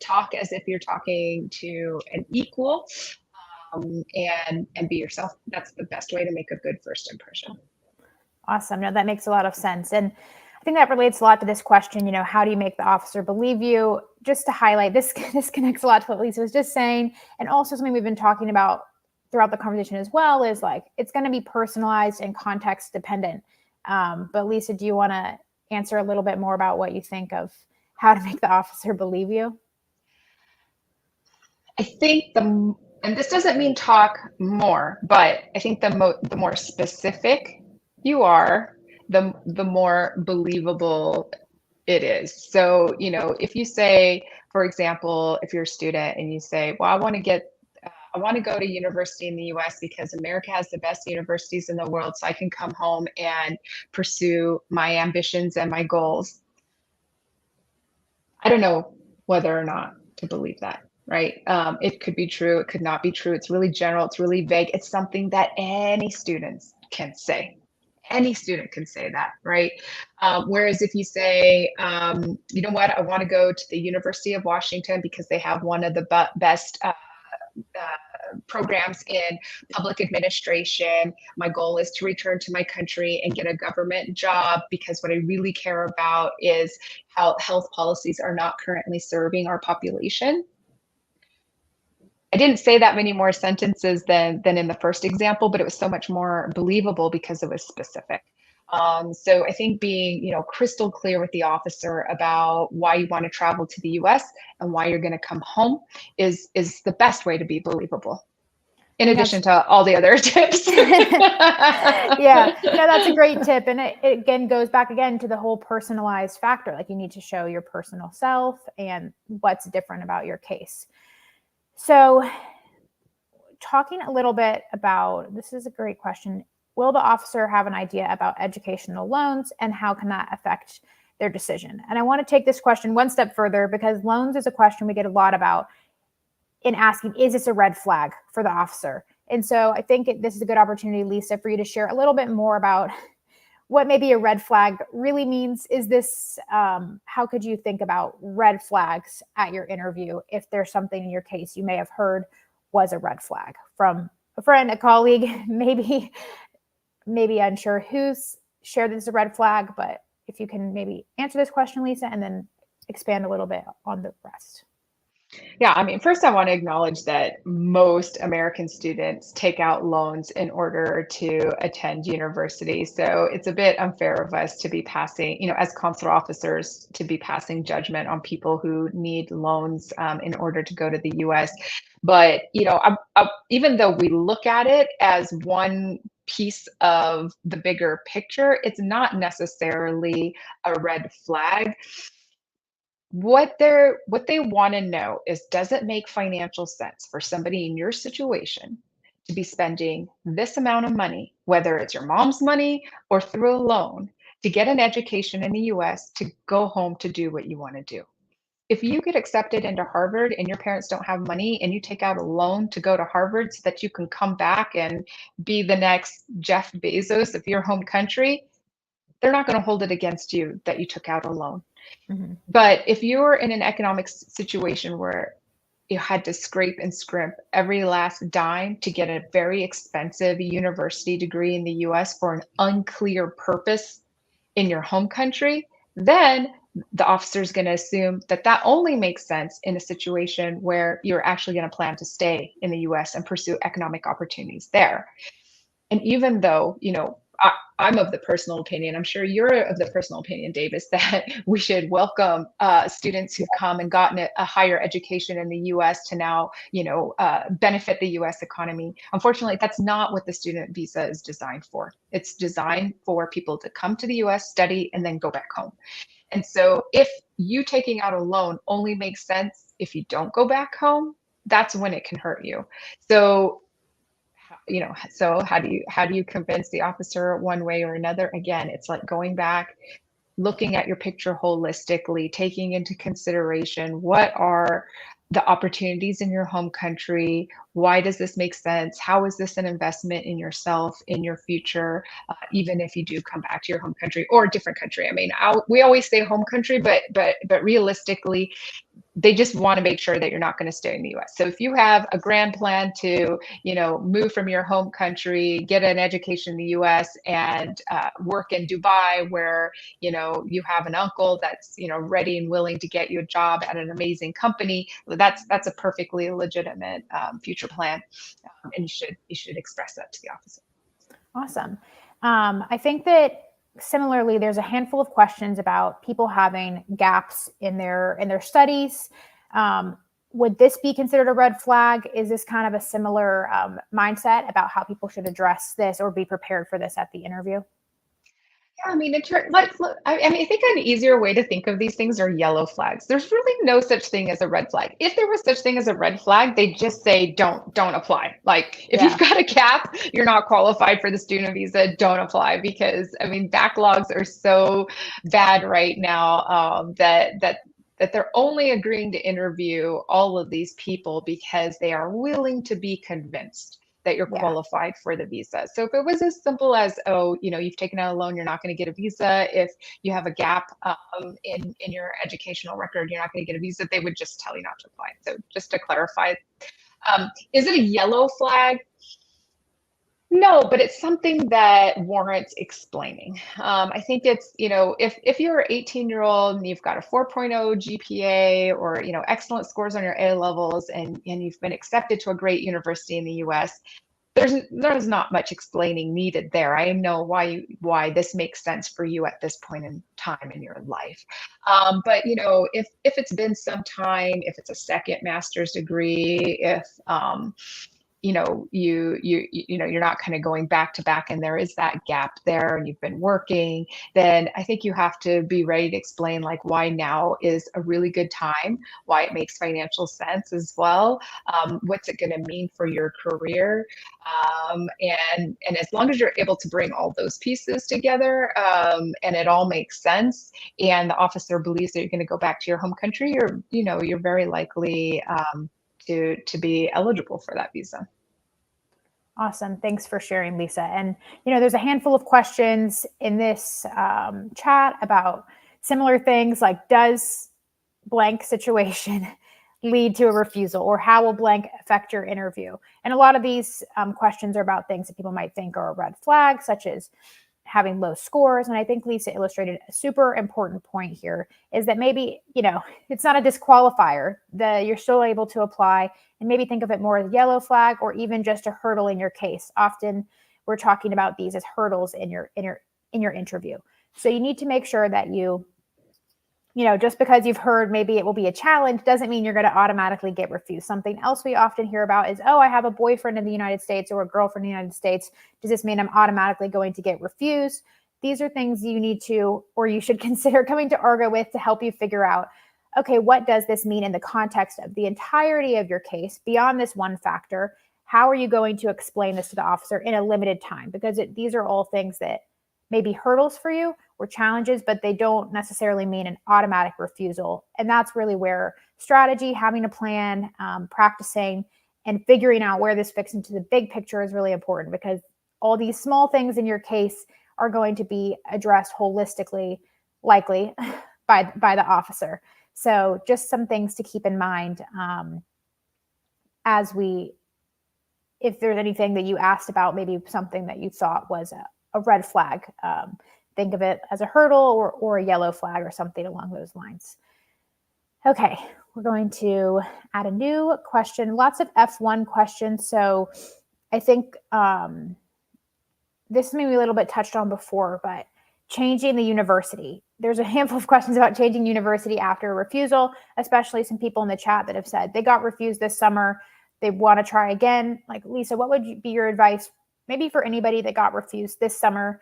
talk as if you're talking to an equal, and be yourself. That's the best way to make a good first impression. Awesome. No, that makes a lot of sense. And I think that relates a lot to this question, how do you make the officer believe you? Just to highlight, this connects a lot to what Lisa was just saying. And also something we've been talking about throughout the conversation as well is like, it's going to be personalized and context dependent. But Lisa, do you want to answer a little bit more about what you think of how to make the officer believe you? I think and this doesn't mean talk more, but I think the more specific you are, the more believable it is. So, if you say, for example, if you're a student and you say, well, I want to go to university in the US because America has the best universities in the world, so I can come home and pursue my ambitions and my goals. I don't know whether or not to believe that, right? It could be true, it could not be true. It's really general, it's really vague. It's something that any students can say. Any student can say that, right? Whereas if you say, you know what, I want to go to the University of Washington because they have one of the best programs in public administration. My goal is to return to my country and get a government job because what I really care about is how health policies are not currently serving our population. I didn't say that many more sentences than in the first example, but it was so much more believable because it was specific. So I think being, crystal clear with the officer about why you want to travel to the U.S. and why you're going to come home is the best way to be believable. In addition to all the other tips. Yeah, no, that's a great tip. And it again goes back again to the whole personalized factor. Like you need to show your personal self and what's different about your case. So talking a little bit about, this is a great question. Will the officer have an idea about educational loans and how can that affect their decision? And I want to take this question one step further because loans is a question we get a lot about in asking, is this a red flag for the officer? And so I think this is a good opportunity, Lisa, for you to share a little bit more about what maybe a red flag really means. Is this, how could you think about red flags at your interview if there's something in your case you may have heard was a red flag from a friend, a colleague, maybe unsure who's shared this as a red flag, but if you can maybe answer this question, Lisa, and then expand a little bit on the rest. Yeah, I mean, first I want to acknowledge that most American students take out loans in order to attend university. So it's a bit unfair of us to be passing, as consular officers, to be passing judgment on people who need loans in order to go to the US. But, even though we look at it as one piece of the bigger picture, it's not necessarily a red flag. What they want to know is, does it make financial sense for somebody in your situation to be spending this amount of money, whether it's your mom's money or through a loan, to get an education in the US to go home to do what you want to do? If you get accepted into Harvard and your parents don't have money and you take out a loan to go to Harvard so that you can come back and be the next Jeff Bezos of your home country, they're not going to hold it against you that you took out a loan. Mm-hmm. But if you're in an economic situation where you had to scrape and scrimp every last dime to get a very expensive university degree in the US for an unclear purpose in your home country, then the officer is going to assume that that only makes sense in a situation where you're actually going to plan to stay in the US and pursue economic opportunities there. And even though, I'm of the personal opinion, I'm sure you're of the personal opinion, Davis, that we should welcome students who've come and gotten a higher education in the US to now, benefit the US economy. Unfortunately, that's not what the student visa is designed for. It's designed for people to come to the US, study, and then go back home. And so if you taking out a loan only makes sense if you don't go back home, that's when it can hurt you. So so how do you convince the officer one way or another? Again, it's like going back, looking at your picture holistically, taking into consideration what are the opportunities in your home country. Why does this make sense? How is this an investment in yourself, in your future, even if you do come back to your home country or a different country? I mean, we always say home country, but realistically, they just want to make sure that you're not going to stay in the US. So if you have a grand plan to, move from your home country, get an education in the US, and work in Dubai, where you have an uncle that's ready and willing to get you a job at an amazing company, that's a perfectly legitimate future plan, and you should express that to the officer. Awesome. I think that similarly, there's a handful of questions about people having gaps in their studies. Would this be considered a red flag? Is this kind of a similar mindset about how people should address this or be prepared for this at the interview? Yeah, I mean, I think an easier way to think of these things are yellow flags. There's really no such thing as a red flag. If there was such thing as a red flag, they just say don't apply. Like if you've Yeah. got a cap, you're not qualified for the student visa, don't apply, because I mean backlogs are so bad right now, that they're only agreeing to interview all of these people because they are willing to be convinced that you're Yeah. qualified for the visa. So if it was as simple as, oh, you've taken out a loan, you're not going to get a visa. If you have a gap in your educational record, you're not going to get a visa. They would just tell you not to apply. So just to clarify, is it a yellow flag? No, but it's something that warrants explaining. I think it's, if you're an 18-year-old and you've got a 4.0 GPA, or, excellent scores on your A levels, and you've been accepted to a great university in the US, there's not much explaining needed there. I know why this makes sense for you at this point in time in your life. But if it's been some time, if it's a second master's degree, if you're not kind of going back to back and there is that gap there and you've been working, then I think you have to be ready to explain like why now is a really good time, why it makes financial sense as well, what's it going to mean for your career, and as long as you're able to bring all those pieces together, and it all makes sense, and the officer believes that you're going to go back to your home country, you're very likely to be eligible for that visa. Awesome. Thanks for sharing, Lisa. And, there's a handful of questions in this chat about similar things like, does blank situation lead to a refusal, or how will blank affect your interview? And a lot of these questions are about things that people might think are a red flag, such as having low scores. And I think Lisa illustrated a super important point here, is that maybe, it's not a disqualifier, that you're still able to apply, and maybe think of it more as a yellow flag, or even just a hurdle in your case. Often we're talking about these as hurdles in your interview. So you need to make sure that just because you've heard maybe it will be a challenge doesn't mean you're going to automatically get refused. Something else we often hear about is, oh, I have a boyfriend in the United States or a girlfriend in the United States. Does this mean I'm automatically going to get refused? These are things you need to, or you should consider coming to Argo with, to help you figure out, okay, what does this mean in the context of the entirety of your case beyond this one factor? How are you going to explain this to the officer in a limited time? Because these are all things that may be hurdles for you or challenges, but they don't necessarily mean an automatic refusal. And that's really where strategy, having a plan, practicing, and figuring out where this fits into the big picture is really important, because all these small things in your case are going to be addressed holistically, likely by the officer. So just some things to keep in mind if there's anything that you asked about, maybe something that you thought was a red flag, think of it as a hurdle or a yellow flag or something along those lines. Okay, we're going to add a new question. Lots of F1 questions. So I think this may be a little bit touched on before, but changing the university. There's a handful of questions about changing university after a refusal, especially some people in the chat that have said they got refused this summer. They want to try again. Like, Lisa, what would be your advice maybe for anybody that got refused this summer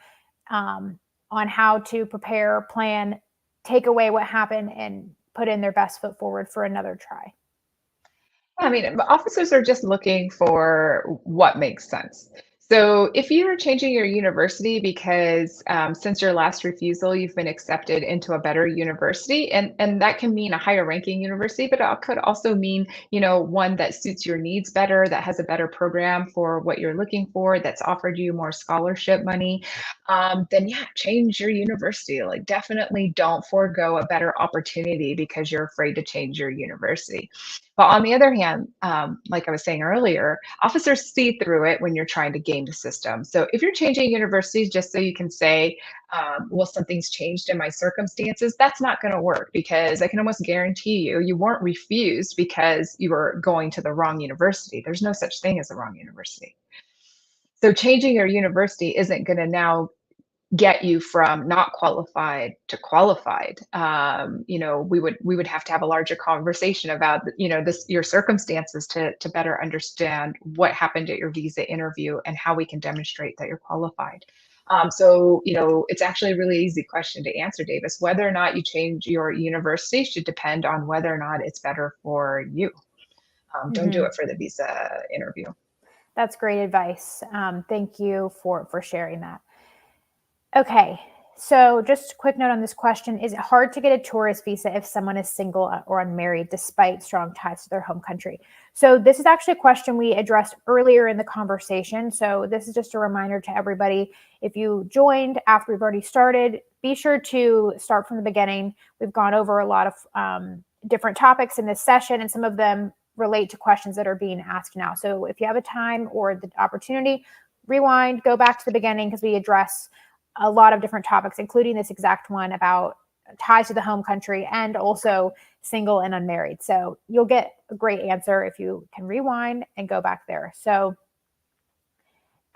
on how to prepare, plan, take away what happened and put in their best foot forward for another try? I mean, officers are just looking for what makes sense. So if you're changing your university because since your last refusal, you've been accepted into a better university, and that can mean a higher ranking university, but it could also mean, one that suits your needs better, that has a better program for what you're looking for, that's offered you more scholarship money, then yeah, change your university. Like definitely don't forego a better opportunity because you're afraid to change your university. But on the other hand, like I was saying earlier, officers see through it when you're trying to game the system. So if you're changing universities just so you can say, well, something's changed in my circumstances, that's not going to work because I can almost guarantee you weren't refused because you were going to the wrong university. There's no such thing as the wrong university. So changing your university isn't going to now get you from not qualified to qualified. We would have to have a larger conversation about this your circumstances to better understand what happened at your visa interview and how we can demonstrate that you're qualified. So it's actually a really easy question to answer, Davis. Whether or not you change your university should depend on whether or not it's better for you. Don't do it for the visa interview. That's great advice. Thank you for sharing that. Okay, so just a quick note on this question. Is it hard to get a tourist visa if someone is single or unmarried despite strong ties to their home country? So this is actually a question we addressed earlier in the conversation. So this is just a reminder to everybody. If you joined after we've already started, be sure to start from the beginning. We've gone over a lot of different topics in this session, and some of them relate to questions that are being asked now. So if you have a time or the opportunity, rewind, go back to the beginning because we address a lot of different topics, including this exact one about ties to the home country and also single and unmarried. So you'll get a great answer if you can rewind and go back there. So,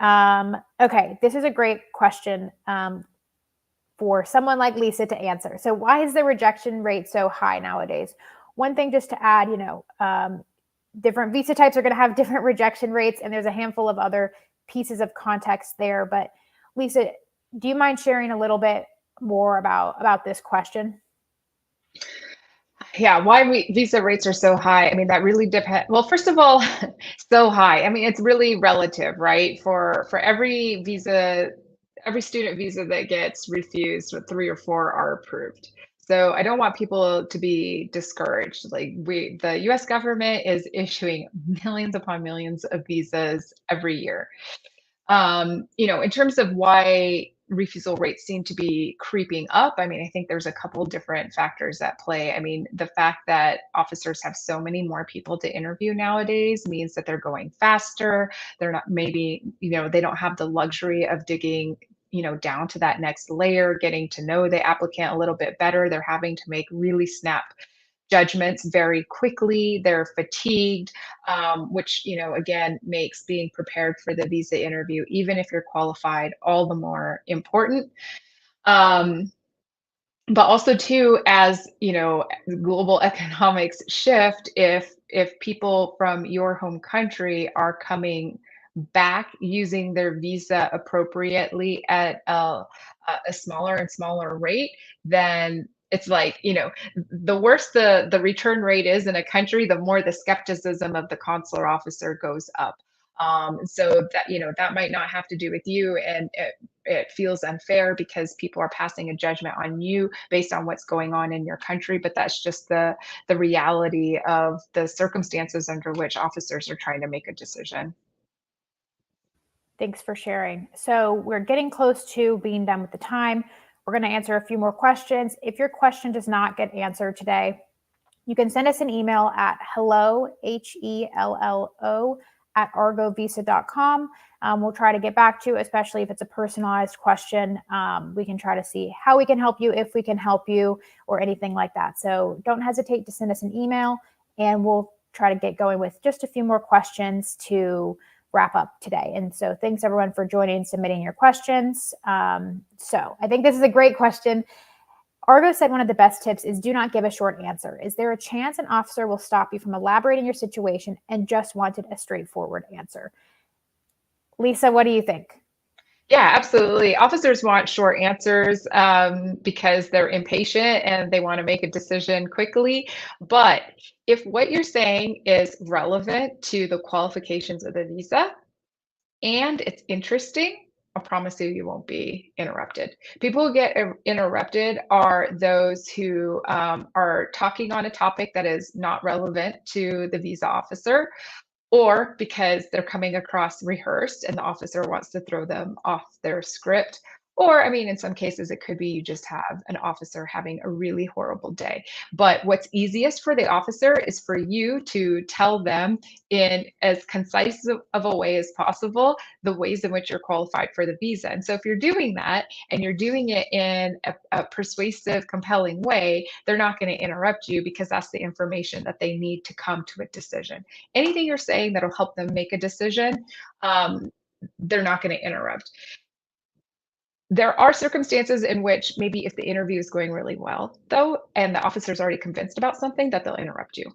okay, this is a great question for someone like Lisa to answer. So why is the rejection rate so high nowadays? One thing just to add, different visa types are going to have different rejection rates, and there's a handful of other pieces of context there. But Lisa, do you mind sharing a little bit more about this question? Yeah, why visa rates are so high. I mean, that really depends. Well, first of all, so high. I mean, it's really relative, right? For every visa, every student visa that gets refused, 3 or 4 are approved. So I don't want people to be discouraged. Like the US government is issuing millions upon millions of visas every year. In terms of why refusal rates seem to be creeping up, I mean, I think there's a couple different factors at play. I mean, the fact that officers have so many more people to interview nowadays means that they're going faster. They're not maybe, they don't have the luxury of digging down to that next layer, getting to know the applicant a little bit better. They're having to make really snap judgments very quickly. They're fatigued, which, again, makes being prepared for the visa interview, even if you're qualified, all the more important. But also too, as global economics shift, if people from your home country are coming back using their visa appropriately at a smaller and smaller rate, then it's like, the worse the return rate is in a country, the more the skepticism of the consular officer goes up. So that, that might not have to do with you, and it feels unfair because people are passing a judgment on you based on what's going on in your country, but that's just the reality of the circumstances under which officers are trying to make a decision. Thanks for sharing. So we're getting close to being done with the time. We're going to answer a few more questions. If your question does not get answered today, you can send us an email at hello, HELLO, argovisa.com. We'll try to get back to you, especially if it's a personalized question. We can try to see how we can help you, if we can help you, or anything like that. So don't hesitate to send us an email, and we'll try to get going with just a few more questions to wrap up today. And so thanks everyone for joining and submitting your questions. So I think this is a great question. Argo said one of the best tips is do not give a short answer. Is there a chance an officer will stop you from elaborating your situation and just wanted a straightforward answer? Lisa, what do you think? Yeah, absolutely. Officers want short answers because they're impatient and they want to make a decision quickly. But if what you're saying is relevant to the qualifications of the visa and it's interesting, I promise you, you won't be interrupted. People who get interrupted are those who are talking on a topic that is not relevant to the visa officer, or because they're coming across rehearsed and the officer wants to throw them off their script. Or, I mean, in some cases, it could be you just have an officer having a really horrible day. But what's easiest for the officer is for you to tell them in as concise of a way as possible the ways in which you're qualified for the visa. And so if you're doing that and you're doing it in a persuasive, compelling way, they're not going to interrupt you because that's the information that they need to come to a decision. Anything you're saying that'll help them make a decision, they're not going to interrupt. There are circumstances in which maybe if the interview is going really well, though, and the officer's already convinced about something, that they'll interrupt you.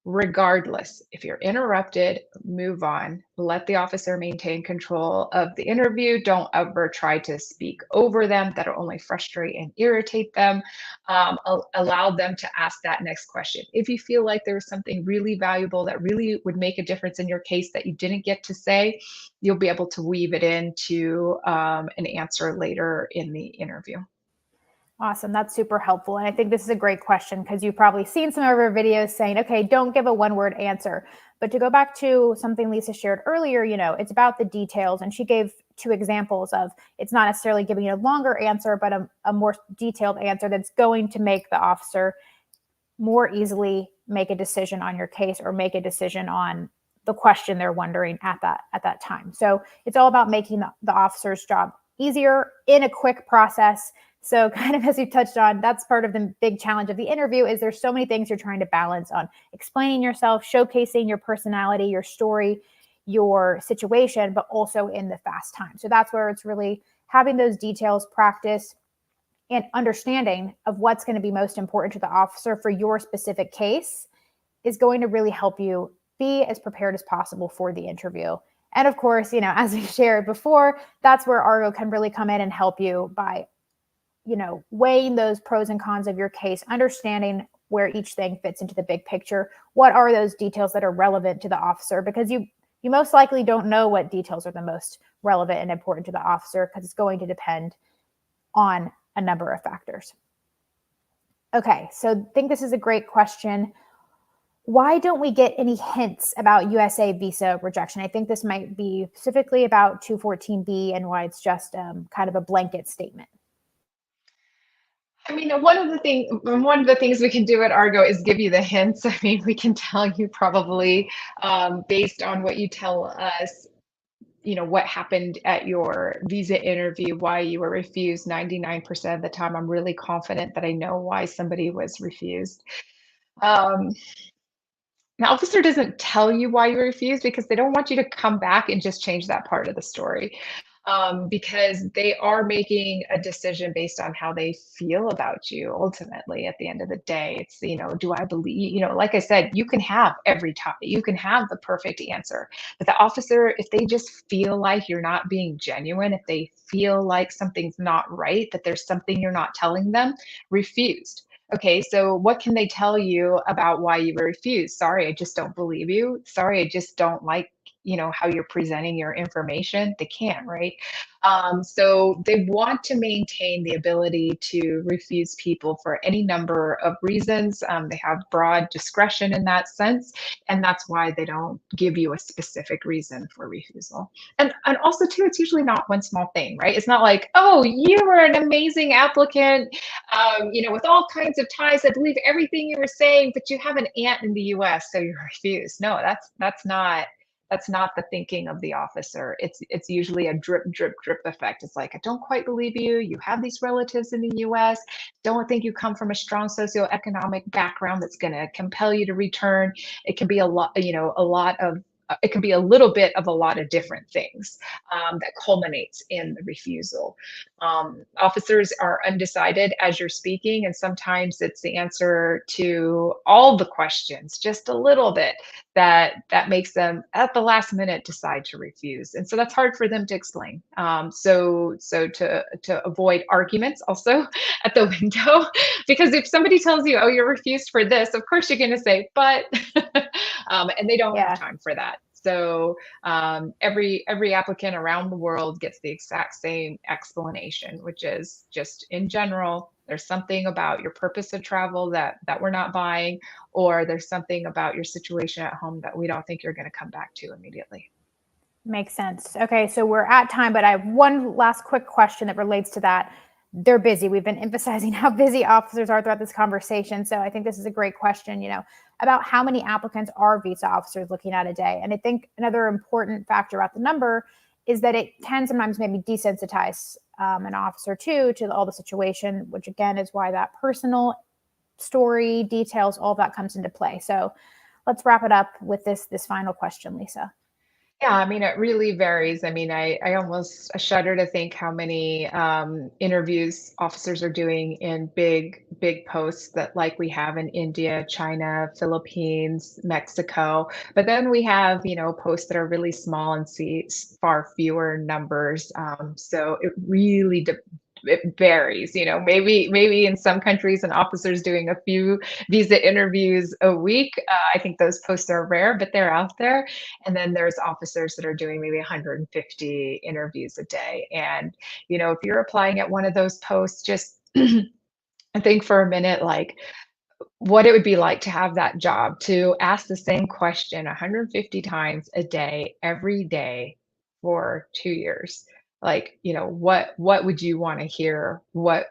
Regardless, if you're interrupted, move on. Let the officer maintain control of the interview. Don't ever try to speak over them. That'll only frustrate and irritate them. Allow them to ask that next question. If you feel like there's something really valuable that really would make a difference in your case that you didn't get to say, you'll be able to weave it into an answer later in the interview. Awesome. That's super helpful. And I think this is a great question because you've probably seen some of our videos saying, okay, don't give a one-word answer. But to go back to something Lisa shared earlier, it's about the details. And she gave 2 examples of it's not necessarily giving a longer answer, but a more detailed answer that's going to make the officer more easily make a decision on your case or make a decision on the question they're wondering at that time. So it's all about making the officer's job easier in a quick process. So kind of as you touched on, that's part of the big challenge of the interview is there's so many things you're trying to balance on explaining yourself, showcasing your personality, your story, your situation, but also in the fast time. So that's where it's really having those details practice and understanding of what's going to be most important to the officer for your specific case is going to really help you be as prepared as possible for the interview. And of course, as we shared before, that's where Argo can really come in and help you by weighing those pros and cons of your case, understanding where each thing fits into the big picture. What are those details that are relevant to the officer? Because you most likely don't know what details are the most relevant and important to the officer because it's going to depend on a number of factors. Okay, so I think this is a great question. Why don't we get any hints about USA visa rejection? I think this might be specifically about 214B and why it's just kind of a blanket statement. I mean, one of the things we can do at Argo is give you the hints. I mean, we can tell you probably based on what you tell us, what happened at your visa interview, why you were refused 99% of the time. I'm really confident that I know why somebody was refused. The officer doesn't tell you why you were refused because they don't want you to come back and just change that part of the story. Because they are making a decision based on how they feel about you. Ultimately, at the end of the day, it's, do I believe, like I said, you can have every topic, you can have the perfect answer, but the officer, if they just feel like you're not being genuine, if they feel like something's not right, that there's something you're not telling them, refused. Okay, so what can they tell you about why you were refused? Sorry, I just don't believe you. Sorry, I just don't like how you're presenting your information. They can't, right? So they want to maintain the ability to refuse people for any number of reasons. They have broad discretion in that sense, and that's why they don't give you a specific reason for refusal. And also too, it's usually not one small thing, right? It's not like, oh, you were an amazing applicant, with all kinds of ties. I believe everything you were saying, but you have an aunt in the US, so you're refused. No, that's not that's not the thinking of the officer. It's usually a drip, drip, drip effect. It's like, I don't quite believe you. You have these relatives in the US. Don't think you come from a strong socioeconomic background that's going to compel you to return. It can be a lot, a lot of it can be a little bit of a lot of different things that culminates in the refusal. Officers are undecided as you're speaking, and sometimes it's the answer to all the questions, just a little bit, that makes them at the last minute decide to refuse, and so that's hard for them to explain. So to avoid arguments also at the window, because if somebody tells you, oh, you're refused for this, of course you're going to say, but, and they don't have time for that. So every applicant around the world gets the exact same explanation, which is just in general, there's something about your purpose of travel that we're not buying, or there's something about your situation at home that we don't think you're going to come back to immediately. Makes sense. Okay, so we're at time, but I have one last quick question that relates to that. They're busy. We've been emphasizing how busy officers are throughout this conversation. So I think this is a great question, about how many applicants are visa officers looking at a day. And I think another important factor about the number is that it can sometimes maybe desensitize an officer to all the situation, which again is why that personal story, details, all that comes into play. So let's wrap it up with this final question, Lisa. Yeah, I mean, it really varies. I mean, I almost shudder to think how many interviews officers are doing in big posts that like we have in India, China, Philippines, Mexico. But then we have, posts that are really small and see far fewer numbers. So it really it varies. Maybe in some countries an officer's doing a few visa interviews a week. I think those posts are rare, but they're out there. And then there's officers that are doing maybe 150 interviews a day. And if you're applying at one of those posts, just think for a minute, like what it would be like to have that job, to ask the same question 150 times a day, every day for 2 years. Like, what would you want to hear? What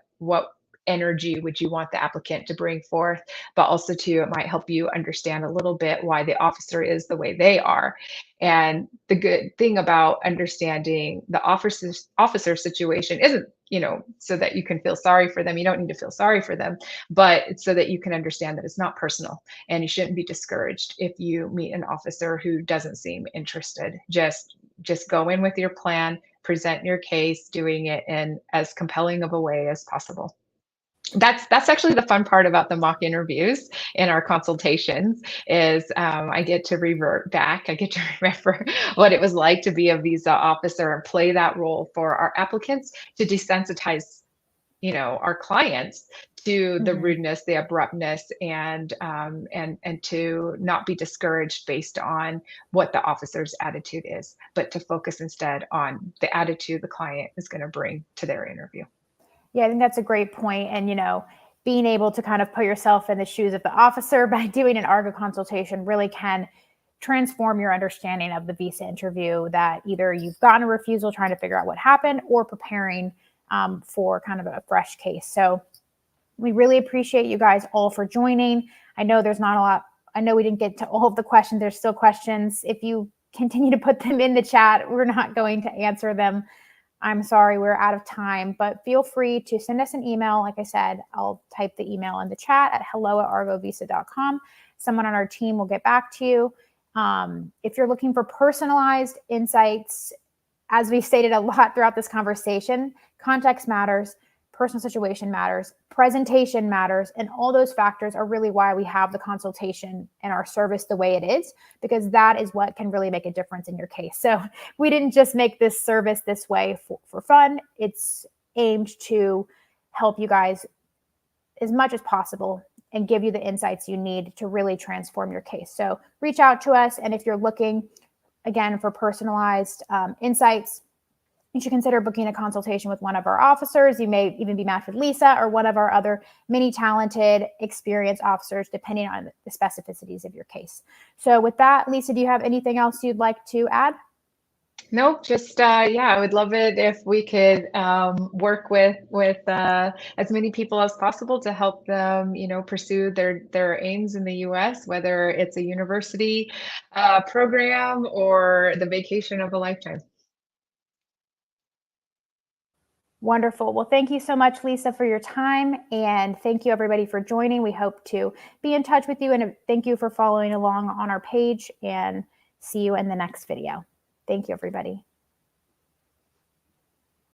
energy would you want the applicant to bring forth? But also too, it might help you understand a little bit why the officer is the way they are. And the good thing about understanding the officer situation isn't, so that you can feel sorry for them. You don't need to feel sorry for them, but it's so that you can understand that it's not personal, and you shouldn't be discouraged if you meet an officer who doesn't seem interested. Just go in with your plan, present your case, doing it in as compelling of a way as possible. That's actually the fun part about the mock interviews in our consultations is I get to revert back. I get to remember what it was like to be a visa officer and play that role for our applicants to desensitize, our clients to the rudeness, the abruptness, and to not be discouraged based on what the officer's attitude is, but to focus instead on the attitude the client is going to bring to their interview. Yeah, I think that's a great point. And, being able to kind of put yourself in the shoes of the officer by doing an ARGO consultation really can transform your understanding of the visa interview, that either you've gotten a refusal trying to figure out what happened, or preparing for kind of a fresh case. So we really appreciate you guys all for joining. I know there's not a lot. I know we didn't get to all of the questions. There's still questions. If you continue to put them in the chat, we're not going to answer them. I'm sorry, we're out of time, but feel free to send us an email. Like I said, I'll type the email in the chat at hello@argovisa.com. Someone on our team will get back to you. If you're looking for personalized insights, as we've stated a lot throughout this conversation, context matters, personal situation matters, presentation matters, and all those factors are really why we have the consultation and our service the way it is, because that is what can really make a difference in your case. So we didn't just make this service this way for fun. It's aimed to help you guys as much as possible and give you the insights you need to really transform your case. So reach out to us. And if you're looking, again, for personalized insights, you should consider booking a consultation with one of our officers. You may even be matched with Lisa or one of our other many talented, experienced officers, depending on the specificities of your case. So with that, Lisa, do you have anything else you'd like to add? Nope, just yeah, I would love it if we could work with as many people as possible to help them, pursue their aims in the U.S., whether it's a university program or the vacation of a lifetime. Wonderful. Well, thank you so much, Lisa, for your time. And thank you, everybody, for joining. We hope to be in touch with you. And thank you for following along on our page, and see you in the next video. Thank you, everybody.